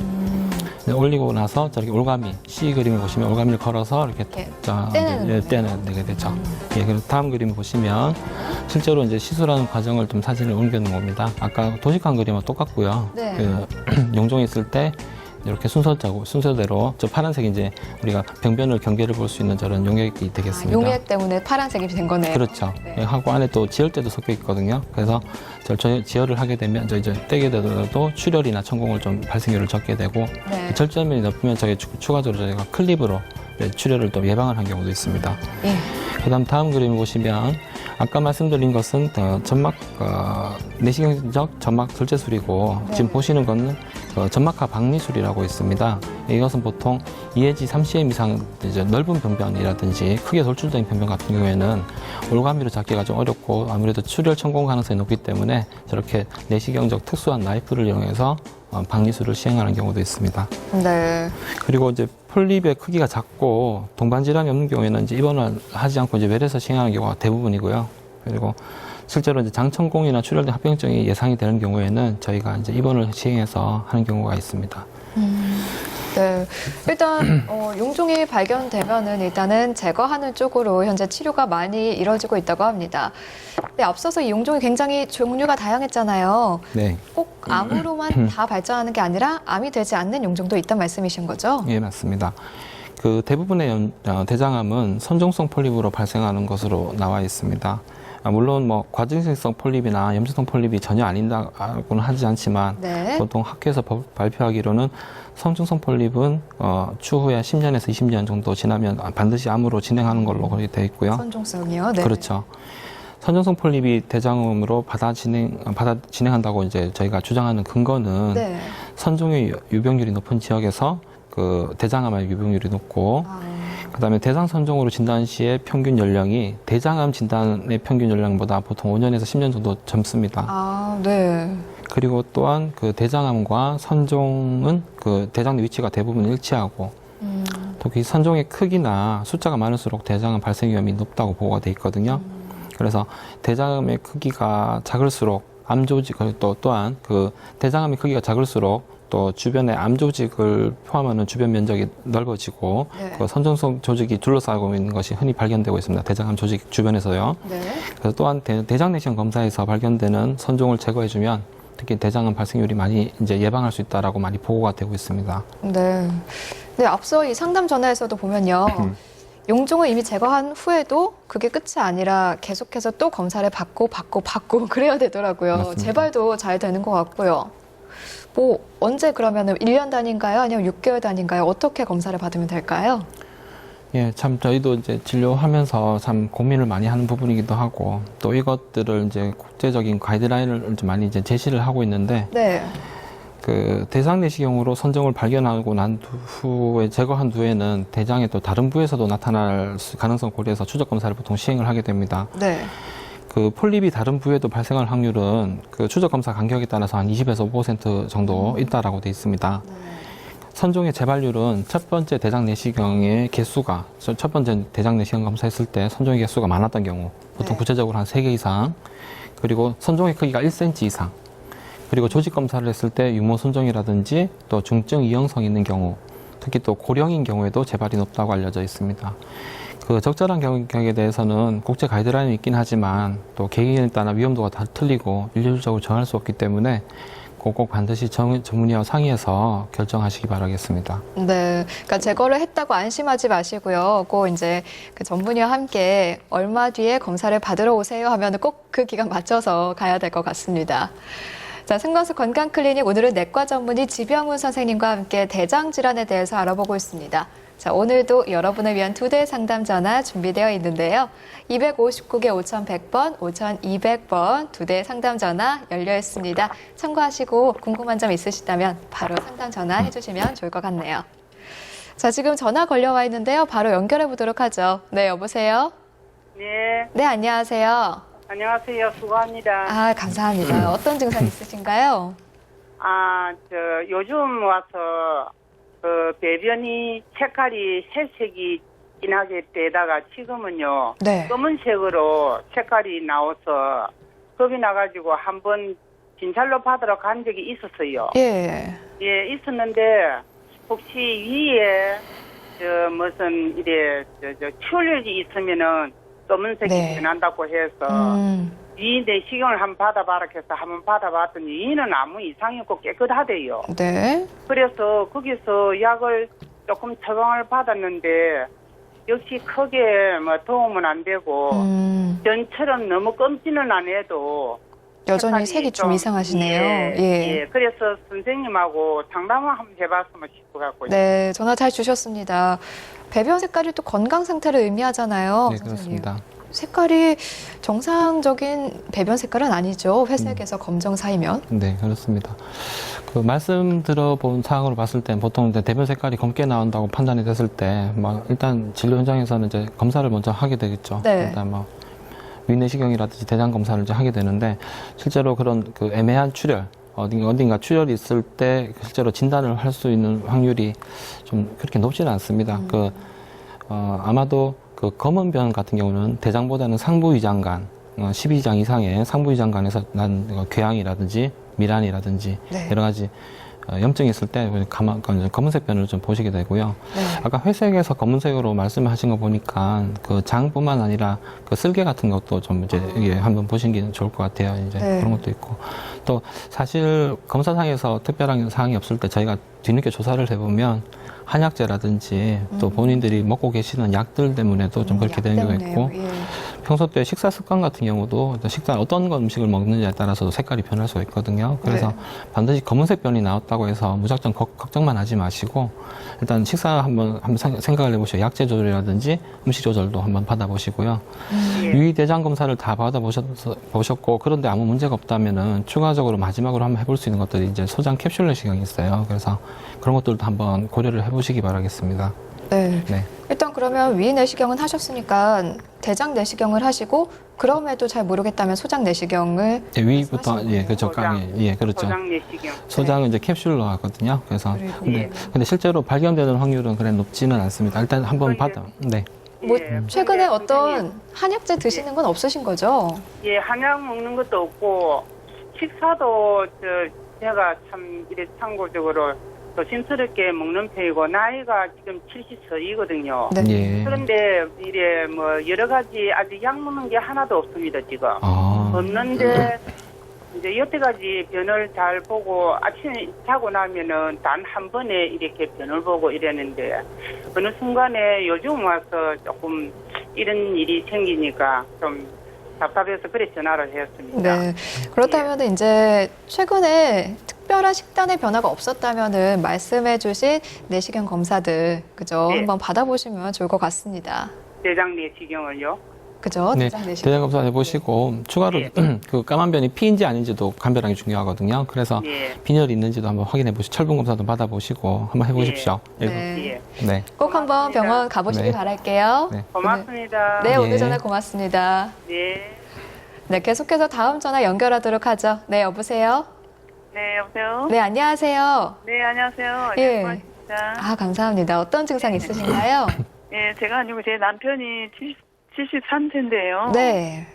올리고 나서 저렇게 올가미 C 그림을 보시면 올가미를 걸어서 이렇게 떼내게 되죠. 예, 그리고 다음 그림 보시면 실제로 이제 시술하는 과정을 좀 사진을 옮겨놓은 겁니다. 아까 도식한 그림과 똑같고요. 네. 그 용종이 있을 때 이렇게 순서대로 저 파란색이 이제 우리가 병변을 경계를 볼 수 있는 저런 용액이 되겠습니다. 용액 때문에 파란색이 된 거네요. 그렇죠. 네. 하고 안에 또 지혈제도 섞여 있거든요. 그래서 저 지혈을 하게 되면 이제 떼게 되더라도 출혈이나 천공을 좀 발생률을 적게 되고 네. 절제면이 높으면 저게 추가적으로 저희가 클립으로 출혈을 또 예방을 한 경우도 있습니다. 예. 그다음 다음 그림을 보시면 아까 말씀드린 것은 점막 내시경적 점막 절제술이고 네. 지금 보시는 거는 점막하 박리술이라고 있습니다. 이것은 보통 2회지 3cm 이상 이제 넓은 병변이라든지 크게 돌출된 병변 같은 경우에는 올가미로 잡기가 좀 어렵고 아무래도 출혈 천공 가능성이 높기 때문에 저렇게 내시경적 특수한 나이프를 이용해서 박리술을 시행하는 경우도 있습니다. 네. 그리고 이제 폴립의 크기가 작고 동반 질환이 없는 경우에는 이제 입원을 하지 않고 이제 외래에서 시행하는 경우가 대부분이고요. 그리고 실제로 이제 장천공이나 출혈된 합병증이 예상이 되는 경우에는 저희가 이제 입원을 시행해서 하는 경우가 있습니다. 네. 일단 용종이 발견되면은 일단은 제거하는 쪽으로 현재 치료가 많이 이루어지고 있다고 합니다. 네, 앞서서 이 용종이 굉장히 종류가 다양했잖아요. 네, 꼭 암으로만 다 발전하는 게 아니라 암이 되지 않는 용종도 있단 말씀이신 거죠? 예, 맞습니다. 그 대부분의 대장암은 선종성 폴립으로 발생하는 것으로 나와 있습니다. 물론 뭐 과증性폴립이나 염증성 폴립이 전혀 아닌다고는 하지 않지만 네. 보통 학회에서 발표하기로는 선중성 폴립은 추후에 10년에서 20년 정도 지나면 반드시 암으로 진행하는 걸로 그렇게 되어 있고요. 선종성이요? 네. 그렇죠. 선종성 폴립이 대장암으로 진행한다고 이제 저희가 주장하는 근거는 네. 선종의 유병률이 높은 지역에서 그 대장암의 유병률이 높고 그다음에 대장 선종으로 진단 시의 평균 연령이 대장암 진단의 평균 연령보다 보통 5년에서 10년 정도 젊습니다. 아, 네. 그리고 또한 그 대장암과 선종은 그 대장 내 위치가 대부분 일치하고 특히 선종의 크기나 숫자가 많을수록 대장암 발생 위험이 높다고 보고가 돼 있거든요. 그래서 대장암의 크기가 작을수록 암 조직 또한 그 대장암의 크기가 작을수록 또 주변에 암 조직을 포함하는 주변 면적이 넓어지고 네. 그 선종성 조직이 둘러싸고 있는 것이 흔히 발견되고 있습니다. 대장암 조직 주변에서요. 네. 그래서 또한 대장 내시경 검사에서 발견되는 선종을 제거해주면 특히 대장암 발생률이 많이 이제 예방할 수 있다라고 많이 보고가 되고 있습니다. 네. 네, 앞서 이 상담 전화에서도 보면요. 용종을 이미 제거한 후에도 그게 끝이 아니라 계속해서 또 검사를 받고 그래야 되더라고요. 맞습니다. 재발도 잘 되는 것 같고요. 뭐 언제 그러면은 1년 단위인가요? 아니면 6개월 단위인가요? 어떻게 검사를 받으면 될까요? 예, 참 저희도 이제 진료하면서 참 고민을 많이 하는 부분이기도 하고 또 이것들을 이제 국제적인 가이드라인을 좀 많이 이제 제시를 하고 있는데 네. 그 대장 내시경으로 선종을 발견하고 난 후에 제거한 후에는 대장의 또 다른 부에서도 나타날 가능성 고려해서 추적 검사를 보통 시행을 하게 됩니다. 네. 그 폴립이 다른 부에도 발생할 확률은 그 추적 검사 간격에 따라서 한 20에서 5% 정도 있다라고 돼 있습니다. 선종의 재발률은 첫 번째 대장 내시경의 개수가 첫 번째 대장 내시경 검사했을 때 선종의 개수가 많았던 경우 보통 네. 구체적으로 한 3개 이상 그리고 선종의 크기가 1cm 이상, 그리고 조직 검사를 했을 때 유모 손종이라든지 또 중증 이형성이 있는 경우, 특히 또 고령인 경우에도 재발이 높다고 알려져 있습니다. 그 적절한 경영에 대해서는 국제 가이드라인이 있긴 하지만 또 개인에 따라 위험도가 다 틀리고 일률적으로 정할 수 없기 때문에 꼭 반드시 전문의와 상의해서 결정하시기 바라겠습니다. 네, 그러니까 제거를 했다고 안심하지 마시고요. 꼭 이제 그 전문의와 함께 얼마 뒤에 검사를 받으러 오세요 하면 꼭 그 기간 맞춰서 가야 될 것 같습니다. 자, 생방송 건강클리닉 오늘은 내과 전문의 지병훈 선생님과 함께 대장 질환에 대해서 알아보고 있습니다. 자, 오늘도 여러분을 위한 2대 상담 전화 준비되어 있는데요. 259개 5100번, 5200번 2대 상담 전화 열려 있습니다. 참고하시고 궁금한 점 있으시다면 바로 상담 전화 해주시면 좋을 것 같네요. 자, 지금 전화 걸려와 있는데요. 바로 연결해 보도록 하죠. 네, 여보세요? 네, 네, 안녕하세요. 안녕하세요. 수고합니다. 아, 감사합니다. 어떤 증상 있으신가요? 요즘 와서 배변이 색깔이 회색이 진하게 되다가 지금은요, 네. 검은색으로 색깔이 나와서 겁이 나가지고 한번 진찰로 받으러 간 적이 있었어요. 예. 예, 있었는데 혹시 위에 무슨 출혈이 있으면은 검은색이 네. 변한다고 해서 위 내시경을 한번 받아봐라 해서 한번 받아봤더니 위는 아무 이상이 없고 깨끗하대요. 네. 그래서 거기서 약을 조금 처방을 받았는데 역시 크게 뭐 도움은 안 되고 전처럼 너무 검지는 안 해도 여전히 색깔이 색이 좀 이상하시네요. 예. 그래서 선생님하고 상담을 한번 해봤으면 싶어갖고. 네, 전화 잘 주셨습니다. 배변 색깔이 또 건강 상태를 의미하잖아요. 네, 선생님. 그렇습니다. 색깔이 정상적인 배변 색깔은 아니죠. 회색에서 검정 사이면. 네, 그렇습니다. 그 말씀 들어본 사항으로 봤을 때 보통 이제 대변 색깔이 검게 나온다고 판단이 됐을 때 막 일단 진료 현장에서는 이제 검사를 먼저 하게 되겠죠. 네. 일단 뭐 위내시경이라든지 대장 검사를 이제 하게 되는데 실제로 그런 그 애매한 출혈 어딘가 출혈이 있을 때 실제로 진단을 할 수 있는 확률이 좀 그렇게 높지는 않습니다. 아마도 그 검은 변 같은 경우는 대장보다는 상부위장관, 12장 이상의 상부위장관에서 난 궤양이라든지 미란이라든지 네. 여러 가지 염증이 있을 때 검은색 변을 좀 보시게 되고요. 네. 아까 회색에서 검은색으로 말씀하신 거 보니까 그 장뿐만 아니라 그 쓸개 같은 것도 좀 이제 이게 한번 보신 게 좋을 것 같아요. 이제 네. 그런 것도 있고 또 사실 검사상에서 특별한 사항이 없을 때 저희가 뒤늦게 조사를 해보면 한약재라든지 또 본인들이 먹고 계시는 약들 때문에도 좀 그렇게 되는 경우가 있고 예. 평소 때 식사 습관 같은 경우도 식사 어떤 음식을 먹느냐에 따라서도 색깔이 변할 수가 있거든요. 그래서 네. 반드시 검은색 변이 나왔다고 해서 무작정 걱정만 하지 마시고 일단 식사 한번 생각을 해보시고 약재 조절이라든지 음식 조절도 한번 받아보시고요. 위 대장 검사를 다 받아보셨고 그런데 아무 문제가 없다면은 추가적으로 마지막으로 한번 해볼 수 있는 것들이 이제 소장 캡슐 내시경이 있어요. 그래서 그런 것들도 한번 고려를 해보시기 바라겠습니다. 네. 네. 일단 그러면 위 내시경은 하셨으니까 대장 내시경을 하시고 그럼에도 잘 모르겠다면 소장 내시경을 예, 위부터 말씀하시는 예, 그렇죠. 소장. 예, 그렇죠. 소장 내시경. 소장은 이제 캡슐로 하거든요. 그래서 그리고 근데 실제로 발견되는 확률은 그래 높지는 않습니다. 일단 한번 그게- 받아. 네. 뭐 예, 최근에 근데 어떤 한약재 드시는 건 없으신 거죠? 예, 한약 먹는 것도 없고 식사도 제가 참 이래 참고적으로 조심스럽게 먹는 편이고 나이가 지금 70서이거든요. 네. 예. 그런데 이래 뭐 여러 가지 아직 약 먹는 게 하나도 없습니다 지금. 아. 없는데 이제 여태까지 변을 잘 보고 아침에 자고 나면은 단 한 번에 이렇게 변을 보고 이랬는데 어느 순간에 요즘 와서 조금 이런 일이 생기니까 좀 답답해서 그래 전화를 했습니다. 네. 그렇다면 이제 최근에 특별한 식단의 변화가 없었다면은 말씀해주신 내시경 검사들 그죠? 네. 한번 받아보시면 좋을 것 같습니다. 대장 내시경을요. 그죠? 네. 대장 내시경. 대장 검사 해보시고 추가로 예. 그 까만 변이 피인지 아닌지도 감별하기 중요하거든요. 그래서 예. 빈혈이 있는지도 한번 확인해 보시고 철분 검사도 받아보시고 한번 해보십시오. 네. 예. 네. 꼭 한번 고맙습니다. 병원 가보시길 네. 바랄게요. 네. 고맙습니다. 네, 오늘 예. 전화 고맙습니다. 네. 네, 계속해서 다음 전화 연결하도록 하죠. 네, 여보세요? 네, 여보세요? 네, 안녕하세요. 네, 안녕하세요. 예. 고맙습니다. 아, 감사합니다. 어떤 증상 있으신가요? 예, 제가 아니고 제 남편이 73세인데요. 네.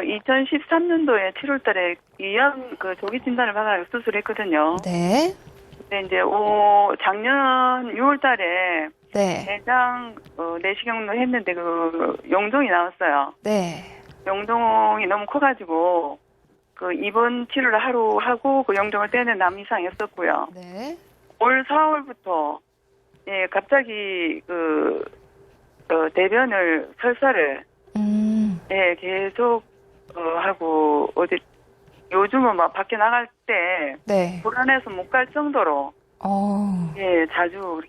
2013년도에 7월달에 위암 조기 진단을 받아 수술했거든요. 네. 근데 이제 작년 6월달에 네. 대장 내시경도 했는데 용종이 나왔어요. 네. 용종이 너무 커가지고 입원 치료를 하루 하고 용종을 떼는 남 이상이었었고요. 네. 올 4월부터 갑자기 대변을 설사를 계속 하고 요즘은 막 밖에 나갈 때 네. 불안해서 못 갈 정도로 자주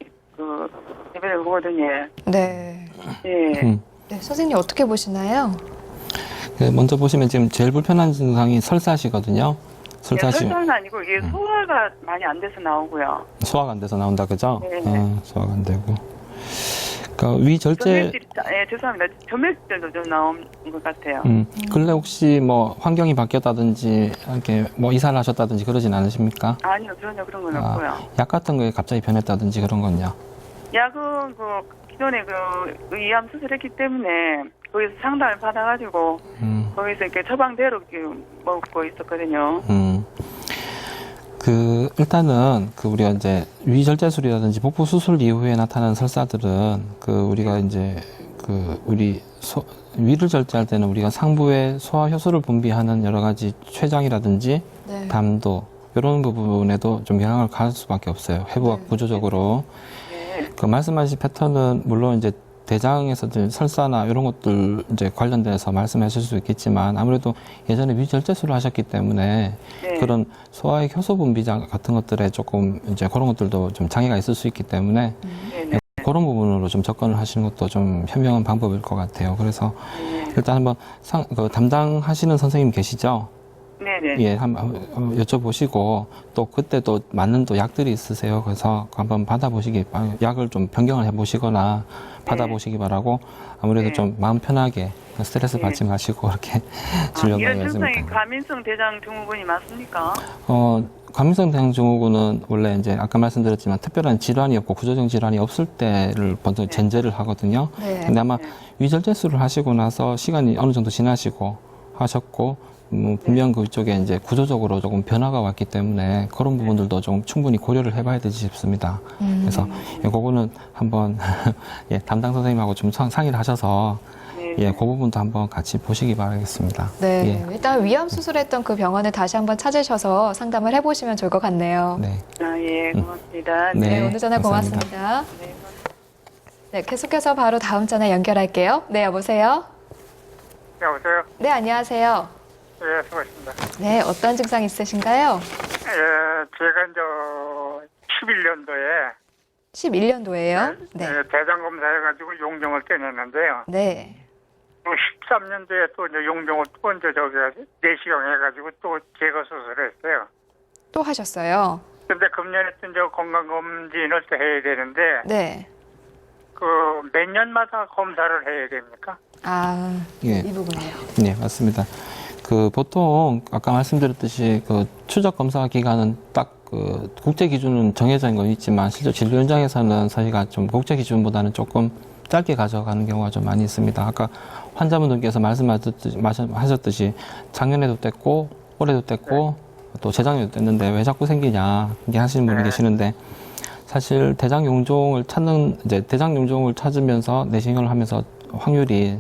대변을 보거든요. 네. 예. 네, 선생님 어떻게 보시나요? 먼저 보시면 지금 제일 불편한 증상이 설사시거든요. 설사는 아니고 이게 소화가 많이 안 돼서 나오고요. 소화가 안 돼서 나온다, 그죠? 네. 소화가 안 되고. 그러니까 위절제. 죄송합니다. 점액질도 좀 나온 것 같아요. 근래 혹시 뭐 환경이 바뀌었다든지 이렇게 뭐 이사를 하셨다든지 그러진 않으십니까? 아니요, 전혀 그런 건 없고요. 약 같은 거에 갑자기 변했다든지 그런 건요? 약은 기존에 위암 수술했기 때문에 거기서 상담을 받아가지고 거기서 이렇게 처방대로 먹고 있었거든요. 일단은 우리가 이제 위절제술이라든지 복부 수술 이후에 나타나는 설사들은 우리가 이제 우리 위를 절제할 때는 우리가 상부에 소화 효소를 분비하는 여러 가지 췌장이라든지 네. 담도 이런 부분에도 좀 영향을 가할 수밖에 없어요. 회부가 구조적으로. 말씀하신 패턴은 물론 이제 대장에서 설사나 이런 것들 이제 관련돼서 말씀하실 수 있겠지만 아무래도 예전에 위절제술을 하셨기 때문에 그런 소화의 효소 분비장 같은 것들에 조금 이제 그런 것들도 좀 장애가 있을 수 있기 때문에 그런 부분으로 좀 접근을 하시는 것도 좀 현명한 방법일 것 같아요. 그래서 일단 한번 담당하시는 선생님 계시죠? 네네. 예, 한번 여쭤보시고 또 그때 또 맞는 또 약들이 있으세요. 그래서 한번 약을 좀 변경을 해보시거나 받아보시기 바라고 아무래도 좀 마음 편하게 스트레스 받지 마시고 이렇게 진료를 이런 해야 증상이 됩니다. 과민성 대장 증후군이 맞습니까? 과민성 대장 증후군은 원래 이제 아까 말씀드렸지만 특별한 질환이 없고 구조적 질환이 없을 때를 먼저 전제를 하거든요. 네. 근데 아마 위절제술을 하시고 나서 시간이 어느 정도 지나시고 하셨고 분명 그쪽에 이제 구조적으로 조금 변화가 왔기 때문에 그런 부분들도 좀 충분히 고려를 해봐야 되지 싶습니다. 그래서 그거는 한번 담당 선생님하고 좀 상의를 하셔서 그 부분도 한번 같이 보시기 바라겠습니다. 네, 일단 위암 수술했던 그 병원을 다시 한번 찾으셔서 상담을 해보시면 좋을 것 같네요. 네. 고맙습니다. 네, 오늘 전화 감사합니다. 고맙습니다. 네, 계속해서 바로 다음 전화 연결할게요. 네, 여보세요? 여보세요? 네, 안녕하세요. 예, 수고하셨습니다. 네, 어떤 증상 있으신가요? 예, 제가 이제 11년도에 11년도에요? 네. 대장 검사해가지고 용종을 떼냈는데요. 네. 또 13년도에 또 이제 용종을 또 이제 내시경 해가지고 또 제거 수술했어요. 또 하셨어요? 근데 금년에 또 이제 건강검진을 또 해야 되는데, 네. 몇 년마다 검사를 해야 됩니까? 예. 이 부분이요. 네, 맞습니다. 보통 아까 말씀드렸듯이 추적 검사 기간은 딱 국제 기준은 정해져 있는 건 있지만 실제 진료 현장에서는 저희가 좀 국제 기준보다는 조금 짧게 가져가는 경우가 좀 많이 있습니다. 아까 환자분들께서 말씀하셨듯이 작년에도 뗐고 올해도 뗐고 또 재작년에도 뗐는데 왜 자꾸 생기냐 이렇게 하시는 분이 계시는데 사실 대장 용종을 찾으면서 내시경을 하면서 확률이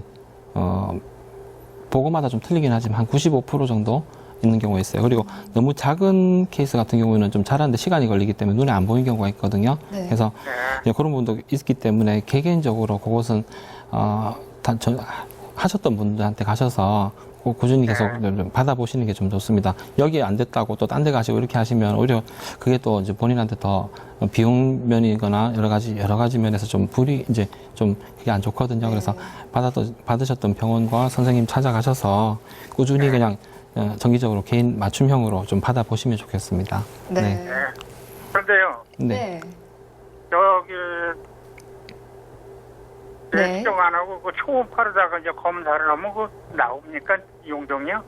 보고마다 좀 틀리긴 하지만 한 95% 정도 있는 경우가 있어요. 그리고 너무 작은 케이스 같은 경우에는 좀 자라는데 시간이 걸리기 때문에 눈에 안 보이는 경우가 있거든요. 네. 그래서 그런 부분도 있기 때문에 개개인적으로 그것은 하셨던 분들한테 가셔서 꼭 꾸준히 계속 받아보시는 게 좀 좋습니다. 여기에 안 됐다고 또 딴 데 가시고 이렇게 하시면 오히려 그게 또 이제 본인한테 더 비용 면이거나 여러 가지 면에서 좀 좀 그게 안 좋거든요. 그래서 받으셨던 병원과 선생님 찾아가셔서 꾸준히 그냥 정기적으로 개인 맞춤형으로 좀 받아보시면 좋겠습니다. 네. 그런데요, 네. 여기 네. 내시경 안 하고 초음파로다가 이제 검사를 하면 나옵니까? 용종이요?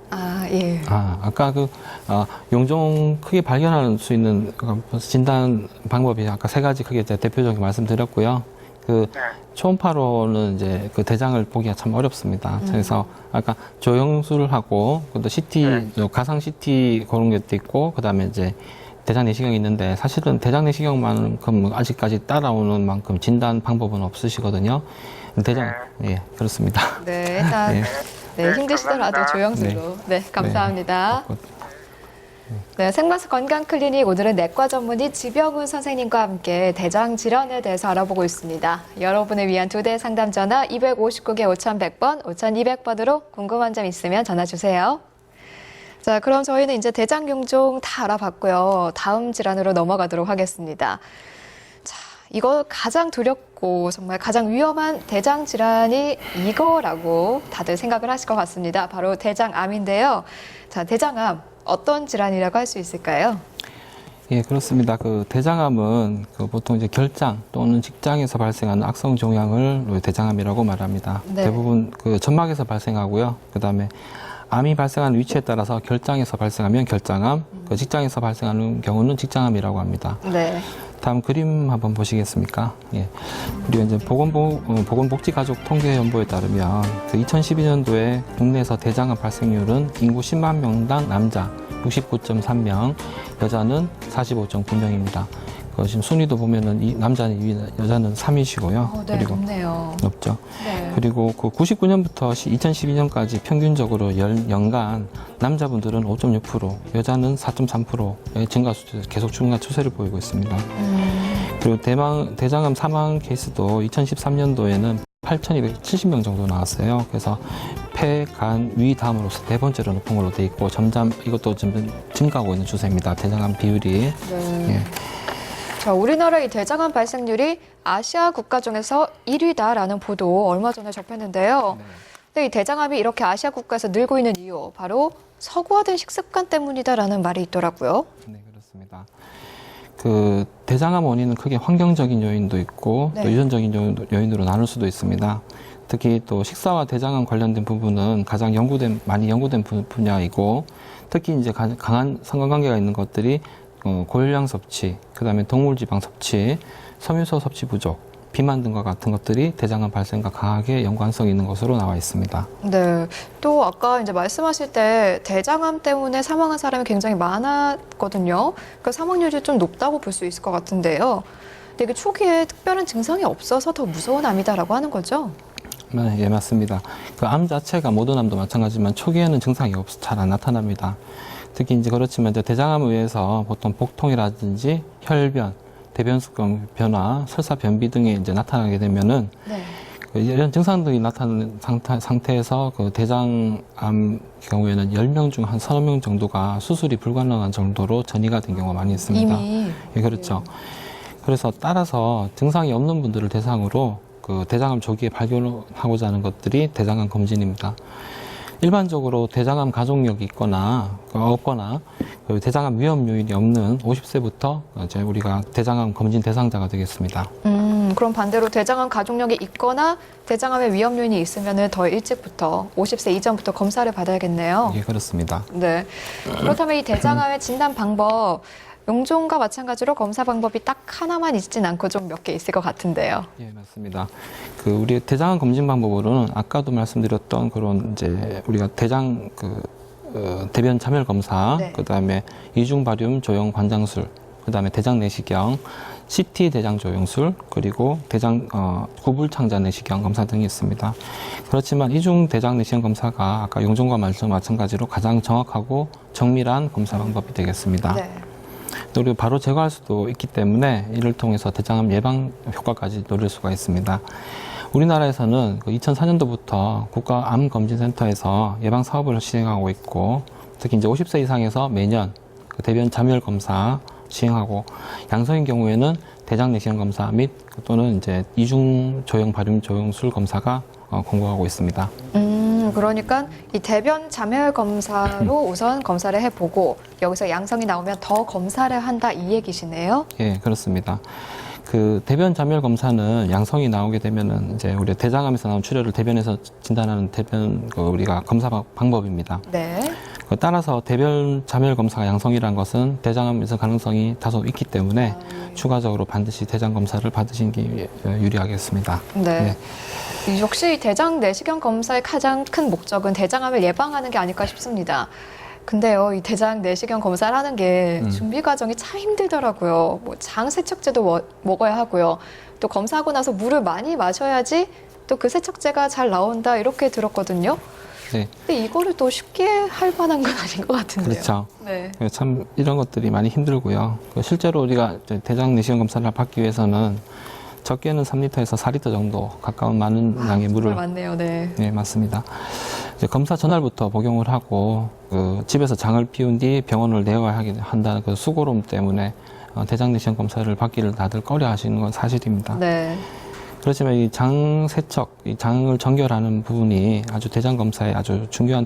예. 아까 용종 크게 발견할 수 있는 진단 방법이 아까 세 가지 크게 대표적인 말씀드렸고요. 그 네. 초음파로는 이제 그 대장을 보기가 참 어렵습니다. 그래서 아까 조영술하고 또 CT, 가상 CT 그런 것도 있고 그다음에 이제 대장 내시경이 있는데 사실은 대장 내시경만큼 아직까지 따라오는 만큼 진단 방법은 없으시거든요. 대장, 예, 그렇습니다. 네, 일단 예. 네, 힘드시더라도 감사합니다. 조영술로. 네, 감사합니다. 네. 네, 생방송 건강클리닉 오늘은 내과 전문의 지병훈 선생님과 함께 대장 질환에 대해서 알아보고 있습니다. 여러분을 위한 2대 상담 전화 259개 5100번, 5200번으로 궁금한 점 있으면 전화 주세요. 자, 그럼 저희는 이제 대장 용종 다 알아봤고요. 다음 질환으로 넘어가도록 하겠습니다. 자, 이거 가장 두렵고 정말 가장 위험한 대장 질환이 이거라고 다들 생각을 하실 것 같습니다. 바로 대장암인데요. 자, 대장암 어떤 질환이라고 할 수 있을까요? 예, 그렇습니다. 그 대장암은 그 보통 이제 결장 또는 직장에서 발생하는 악성 종양을 대장암이라고 말합니다. 네. 대부분 그 점막에서 발생하고요. 그다음에 암이 발생하는 위치에 따라서 결장에서 발생하면 결장암, 그 직장에서 발생하는 경우는 직장암이라고 합니다. 네. 다음 그림 한번 보시겠습니까? 예. 그리고 이제 보건복지가족통계연보에 따르면 그 2012년도에 국내에서 대장암 발생률은 인구 10만 명당 남자 69.3명, 여자는 45.9명입니다. 지금 순위도 보면은 이 남자는 2위, 여자는 3위시고요. 네, 높네요. 높죠. 네. 그리고 그 99년부터 2012년까지 평균적으로 연간 남자분들은 5.6%, 여자는 4.3%의 계속 증가 추세를 보이고 있습니다. 그리고 대장암 사망 케이스도 2013년도에는 8,270명 정도 나왔어요. 그래서 폐, 간, 위 다음으로서 네 번째로 높은 걸로 돼 있고 점점 이것도 좀 증가하고 있는 추세입니다. 대장암 비율이. 네. 예. 자, 우리나라의 대장암 발생률이 아시아 국가 중에서 1위다라는 보도 얼마 전에 접했는데요. 근데 이 대장암이 이렇게 아시아 국가에서 늘고 있는 이유, 바로 서구화된 식습관 때문이다라는 말이 있더라고요. 네, 그렇습니다. 그 대장암 원인은 크게 환경적인 요인도 있고 네. 또 유전적인 요인으로 나눌 수도 있습니다. 특히 또 식사와 대장암 관련된 부분은 가장 많이 연구된 분야이고 특히 이제 강한 상관관계가 있는 것들이 고열량 섭취, 그다음에 동물지방 섭취, 섬유소 섭취 부족, 비만 등과 같은 것들이 대장암 발생과 강하게 연관성이 있는 것으로 나와 있습니다. 네. 또 아까 이제 말씀하실 때 대장암 때문에 사망한 사람이 굉장히 많았거든요. 그 사망률이 좀 높다고 볼 수 있을 것 같은데요. 근데 이게 초기에 특별한 증상이 없어서 더 무서운 암이다라고 하는 거죠? 네, 예, 맞습니다. 그 암 자체가 모든 암도 마찬가지지만 초기에는 증상이 잘 안 나타납니다. 특히 이제 그렇지만 이제 대장암에 의해서 보통 복통이라든지 혈변, 대변 습관 변화, 설사 변비 등이 이제 나타나게 되면은 네. 이런 증상들이 나타나는 상태에서 그 대장암 경우에는 10명 중 한 3명 정도가 수술이 불가능한 정도로 전이가 된 경우가 많이 있습니다. 이미. 예, 그렇죠. 그래서 따라서 증상이 없는 분들을 대상으로 그 대장암 조기에 발견하고자 하는 것들이 대장암 검진입니다. 일반적으로 대장암 가족력이 있거나 없거나 대장암 위험 요인이 없는 50세부터 이제 우리가 대장암 검진 대상자가 되겠습니다. 그럼 반대로 대장암 가족력이 있거나 대장암의 위험 요인이 있으면 더 일찍부터 50세 이전부터 검사를 받아야겠네요. 예, 그렇습니다. 네. 그렇다면 이 대장암의 진단 방법, 용종과 마찬가지로 검사 방법이 딱 하나만 있진 않고 좀 몇 개 있을 것 같은데요. 예, 맞습니다. 그 우리 대장암 검진 방법으로는 아까도 말씀드렸던 그런 이제 우리가 대변 자멸 검사, 네. 그다음에 이중 바륨 조형 관장술, 그다음에 대장 내시경, CT 대장 조영술, 그리고 구불 창자 내시경 검사 등이 있습니다. 그렇지만 이중 대장 내시경 검사가 아까 용종과 마찬가지로 가장 정확하고 정밀한 검사 방법이 되겠습니다. 네. 그리고 바로 제거할 수도 있기 때문에 이를 통해서 대장암 예방 효과까지 노릴 수가 있습니다. 우리나라에서는 2004년도부터 국가암검진센터에서 예방 사업을 시행하고 있고, 특히 이제 50세 이상에서 매년 대변 자멸 검사 시행하고, 양성인 경우에는 대장 내시경 검사 및 또는 이제 이중 조형 발륨 조영술 검사가 공고하고 있습니다. 그러니까 이 대변 자멸 검사로 우선 검사를 해보고 여기서 양성이 나오면 더 검사를 한다 이 얘기시네요. 예, 그렇습니다. 그 대변 자멸 검사는 양성이 나오게 되면은 이제 우리 대장암에서 나온 출혈을 대변에서 진단하는 우리가 검사 방법입니다. 네. 따라서 대변 자멸 검사가 양성이라는 것은 대장암 유전 가능성이 다소 있기 때문에 추가적으로 반드시 대장 검사를 받으시는 게 유리하겠습니다. 네. 역시 대장 내시경 검사의 가장 큰 목적은 대장암을 예방하는 게 아닐까 싶습니다. 근데요, 이 대장 내시경 검사를 하는 게 준비 과정이 참 힘들더라고요. 뭐 장 세척제도 먹어야 하고요. 또 검사하고 나서 물을 많이 마셔야지 또 그 세척제가 잘 나온다 이렇게 들었거든요. 네. 근데 이거를 또 쉽게 할 만한 건 아닌 것 같은데요. 그렇죠. 네. 참 이런 것들이 많이 힘들고요. 실제로 우리가 대장 내시경 검사를 받기 위해서는 적게는 3리터에서 4리터 정도 가까운 많은 양의 물을 맞네요. 네. 네, 맞습니다. 이제 검사 전날부터 복용을 하고 집에서 장을 피운 뒤 병원을 내어야 한다는 그 수고로움 때문에 대장 내시경 검사를 받기를 다들 꺼려하시는 건 사실입니다. 네. 그렇지만 이 장 세척, 이 장을 정결하는 부분이 아주 대장 검사의 아주 중요한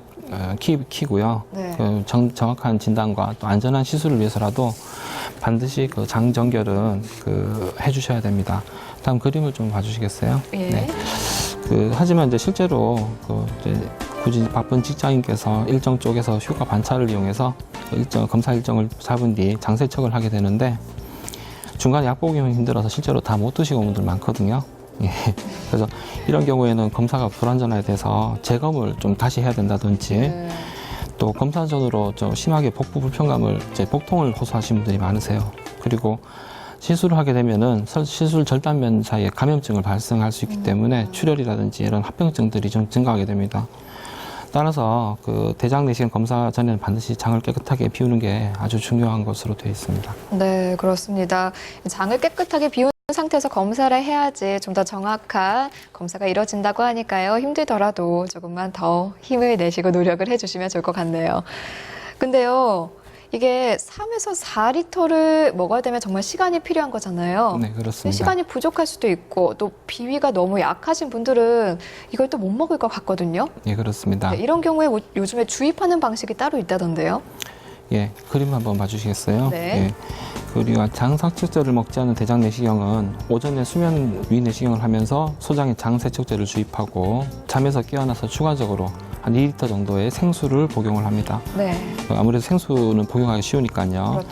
키고요. 네. 정확한 진단과 또 안전한 시술을 위해서라도 반드시 그 장 정결은 해주셔야 됩니다. 다음 그림을 좀 봐주시겠어요? 예. 네. 하지만 이제 실제로 이제 굳이 바쁜 직장인께서 일정 쪽에서 휴가 반차를 이용해서 검사 일정을 잡은 뒤 장 세척을 하게 되는데 중간에 약 복용이 힘들어서 실제로 다 못 드시고 온 분들 많거든요. 예. 그래서 이런 경우에는 검사가 불완전하게 돼서 재검을 좀 다시 해야 된다든지 네. 또 검사 전으로 좀 심하게 복부 불편감을 복통을 호소하시는 분들이 많으세요. 그리고 시술을 하게 되면은 시술 절단면 사이에 감염증을 발생할 수 있기 때문에 출혈이라든지 이런 합병증들이 좀 증가하게 됩니다. 따라서 대장 내시경 검사 전에는 반드시 장을 깨끗하게 비우는 게 아주 중요한 것으로 되어 있습니다. 네, 그렇습니다. 장을 깨끗하게 비운 상태에서 검사를 해야지 좀 더 정확한 검사가 이루어진다고 하니까요. 힘들더라도 조금만 더 힘을 내시고 노력을 해주시면 좋을 것 같네요. 근데요, 이게 3에서 4리터를 먹어야 되면 정말 시간이 필요한 거잖아요. 네, 그렇습니다. 시간이 부족할 수도 있고 또 비위가 너무 약하신 분들은 이걸 또 못 먹을 것 같거든요. 예, 그렇습니다. 네, 이런 경우에 요즘에 주입하는 방식이 따로 있다던데요. 예, 그림 한번 봐주시겠어요? 네. 예. 우리가 장 세척제를 먹지 않은 대장 내시경은 오전에 수면 위 내시경을 하면서 소장에 장 세척제를 주입하고 잠에서 깨어나서 추가적으로 한 2리터 정도의 생수를 복용을 합니다. 네, 아무래도 생수는 복용하기 쉬우니까요.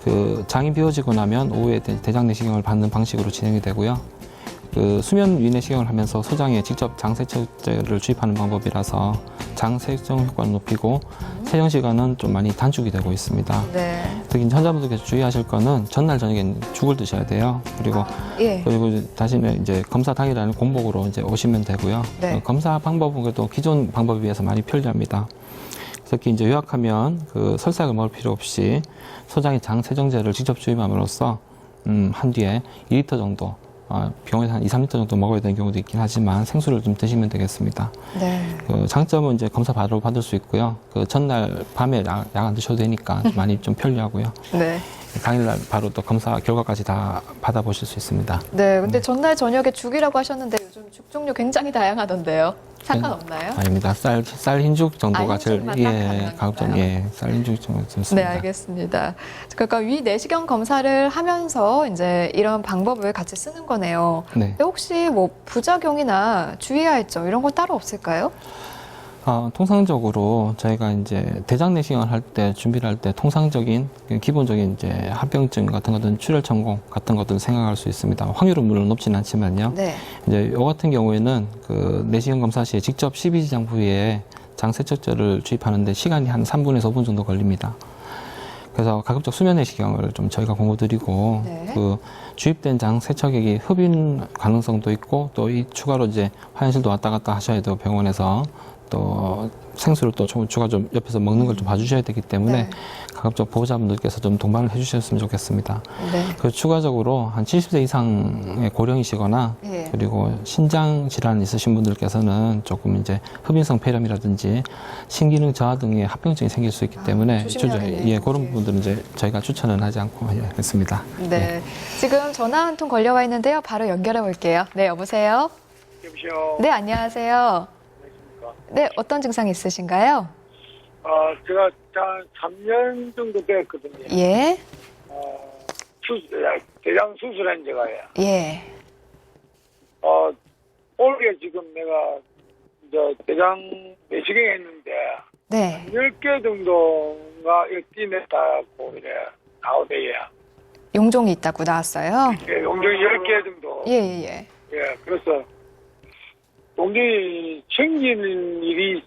그렇죠. 장이 비워지고 나면 오후에 대장 내시경을 받는 방식으로 진행이 되고요. 수면 위 내시경을 하면서 소장에 직접 장 세척제를 주입하는 방법이라서 장 세정 효과를 높이고 세정 시간은 좀 많이 단축이 되고 있습니다. 네. 특히 환자분들께서 주의하실 거는 전날 저녁에 죽을 드셔야 돼요. 그리고 예. 그리고 다시는 이제 검사 당일에는 공복으로 이제 오시면 되고요. 네. 검사 방법은 그래도 기존 방법에 비해서 많이 편리합니다. 특히 이제 요약하면 설사약을 먹을 필요 없이 소장에 장 세정제를 직접 주입함으로써 한 뒤에 2리터 정도 병원에서 한 2, 3리터 정도 먹어야 되는 경우도 있긴 하지만 생수를 좀 드시면 되겠습니다. 네. 장점은 이제 검사 바로 받을 수 있고요. 전날 밤에 약 안 드셔도 되니까 많이 좀 편리하고요. 네. 당일날 바로 또 검사 결과까지 다 받아보실 수 있습니다. 네, 근데 전날 저녁에 죽이라고 하셨는데 요즘 죽 종류 굉장히 다양하던데요. 상관없나요? 아닙니다. 쌀 흰죽 정도가 제일 흰죽만 딱 가급적 쌀 흰죽 정도 네, 좋습니다. 알겠습니다. 그러니까 위 내시경 검사를 하면서 이제 이런 방법을 같이 쓰는 거네요. 네. 근데 혹시 뭐 부작용이나 주의할 점 이런 건 따로 없을까요? 통상적으로 저희가 이제 대장 내시경을 할 때 준비를 할 때 통상적인 기본적인 이제 합병증 같은 것들은 출혈 천공 같은 것들을 생각할 수 있습니다. 확률은 물론 높지는 않지만요. 네. 이제 요 같은 경우에는 내시경 검사 시에 직접 12지장 부위에 장 세척제를 주입하는데 시간이 한 3분에서 5분 정도 걸립니다. 그래서 가급적 수면 내시경을 좀 저희가 권고드리고 네. 주입된 장 세척액이 흡인 가능성도 있고 또 이 추가로 이제 화장실도 왔다 갔다 하셔야 돼요. 병원에서 또 생수를 또 추가 좀 옆에서 먹는 걸 좀 봐주셔야 되기 때문에 네. 가급적 보호자분들께서 좀 동반을 해주셨으면 좋겠습니다. 네. 그리고 추가적으로 한 70세 이상의 고령이시거나 예. 그리고 신장 질환 있으신 분들께서는 조금 이제 흡인성 폐렴이라든지 신기능 저하 등의 합병증이 생길 수 있기 때문에 조심해야겠네요. 그런 예. 분들은 이제 저희가 추천은 하지 않고 하겠습니다. 네. 지금 전화 한 통 걸려와 있는데요. 바로 연결해 볼게요. 네, 여보세요? 여보세요. 네, 안녕하세요. 네, 어떤 증상이 있으신가요? 제가 한 3년 정도 됐거든요. 예. 대장 수술한 제가요. 예. 올해 지금 내가 이제 대장 내시경 했는데 네. 10개 정도가 뛰냈다고 이래 나오대요. 용종이 있다고 나왔어요. 예, 용종이 10개 정도. 예, 예, 예. 예, 그래서 용종이 생기는 일이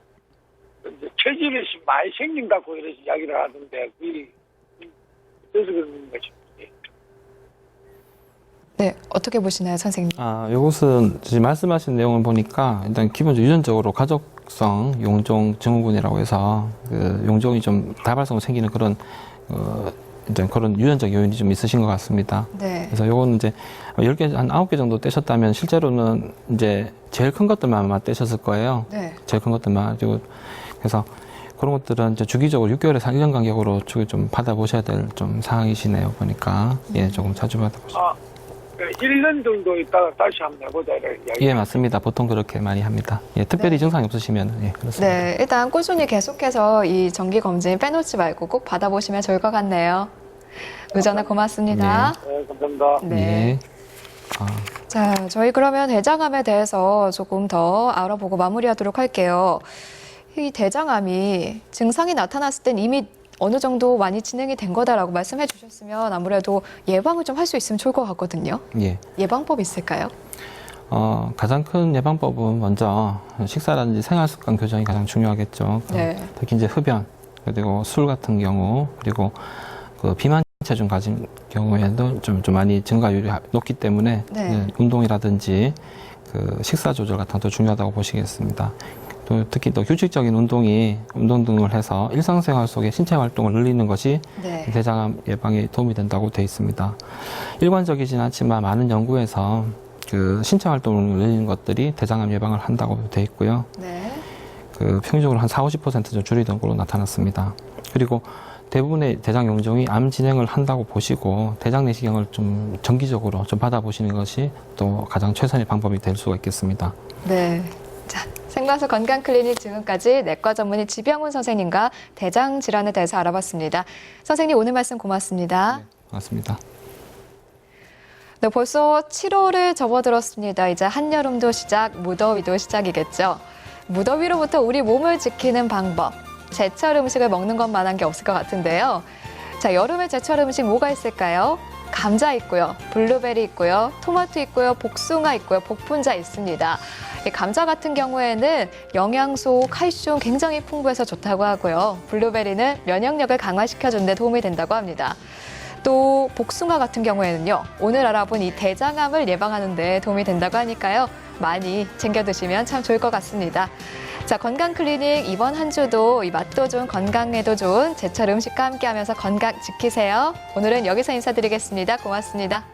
이제 체질이 많이 생긴다고 이렇게 이야기를 하던데 그게 그래서 그런 거죠. 예. 네, 어떻게 보시나요, 선생님? 이것은 지금 말씀하신 내용을 보니까 일단 기본적으로 유전적으로 가족성 용종 증후군이라고 해서 그 용종이 좀 다발성으로 생기는 그런 이제 그런 유전적 요인이 좀 있으신 것 같습니다. 네. 그래서 요거는 이제 10개, 한 9개 정도 떼셨다면 실제로는 이제 제일 큰 것들만 아마 떼셨을 거예요. 네. 제일 큰 것들만. 그래서 그런 것들은 이제 주기적으로 6개월에서 1년 간격으로 좀 받아보셔야 될 좀 상황이시네요. 보니까. 예, 조금 자주 받아보시죠. 1년 정도 있다가 다시 한번 해보자 이런 이야기. 예, 맞습니다. 보통 그렇게 많이 합니다. 예, 특별히 증상이 없으시면, 예, 그렇습니다. 네, 일단 꾸준히 계속해서 이 정기 검진 빼놓지 말고 꼭 받아보시면 좋을 것 같네요. 의전화 고맙습니다. 네, 감사합니다. 네. 예. 자, 저희 그러면 대장암에 대해서 조금 더 알아보고 마무리하도록 할게요. 이 대장암이 증상이 나타났을 땐 이미 어느 정도 많이 진행이 된 거다라고 말씀해 주셨으면 아무래도 예방을 좀 할 수 있으면 좋을 것 같거든요. 예. 예방법 있을까요? 가장 큰 예방법은 먼저 식사라든지 생활 습관 교정이 가장 중요하겠죠. 네. 특히 이제 흡연, 그리고 술 같은 경우, 그리고 그 비만 체중 가진 경우에도 좀 많이 증가율이 높기 때문에 네. 운동이라든지 그 식사 조절 같은 것도 중요하다고 보시겠습니다. 또 특히 또 규칙적인 운동 등을 해서 일상생활 속에 신체 활동을 늘리는 것이 네. 대장암 예방에 도움이 된다고 되어 있습니다. 일관적이진 않지만 많은 연구에서 그 신체 활동을 늘리는 것들이 대장암 예방을 한다고 되어 있고요. 네. 그 평균적으로 한 40~50% 좀 줄이던 걸로 나타났습니다. 그리고 대부분의 대장 용종이 암 진행을 한다고 보시고 대장 내시경을 좀 정기적으로 좀 받아보시는 것이 또 가장 최선의 방법이 될 수가 있겠습니다. 네. 자, 생과수 건강클리닉 지금까지 내과 전문의 지병훈 선생님과 대장 질환에 대해서 알아봤습니다. 선생님 오늘 말씀 고맙습니다. 네, 고맙습니다. 네, 벌써 7월을 접어들었습니다. 이제 한여름도 시작, 무더위도 시작이겠죠. 무더위로부터 우리 몸을 지키는 방법. 제철 음식을 먹는 것만한 게 없을 것 같은데요. 자, 여름의 제철 음식 뭐가 있을까요? 감자 있고요, 블루베리 있고요, 토마토 있고요, 복숭아 있고요, 복분자 있습니다. 이 감자 같은 경우에는 영양소, 칼슘 굉장히 풍부해서 좋다고 하고요. 블루베리는 면역력을 강화시켜주는 데 도움이 된다고 합니다. 또 복숭아 같은 경우에는요, 오늘 알아본 이 대장암을 예방하는 데 도움이 된다고 하니까요. 많이 챙겨 드시면 참 좋을 것 같습니다. 자, 건강클리닉 이번 한 주도 이 맛도 좋은 건강에도 좋은 제철 음식과 함께하면서 건강 지키세요. 오늘은 여기서 인사드리겠습니다. 고맙습니다.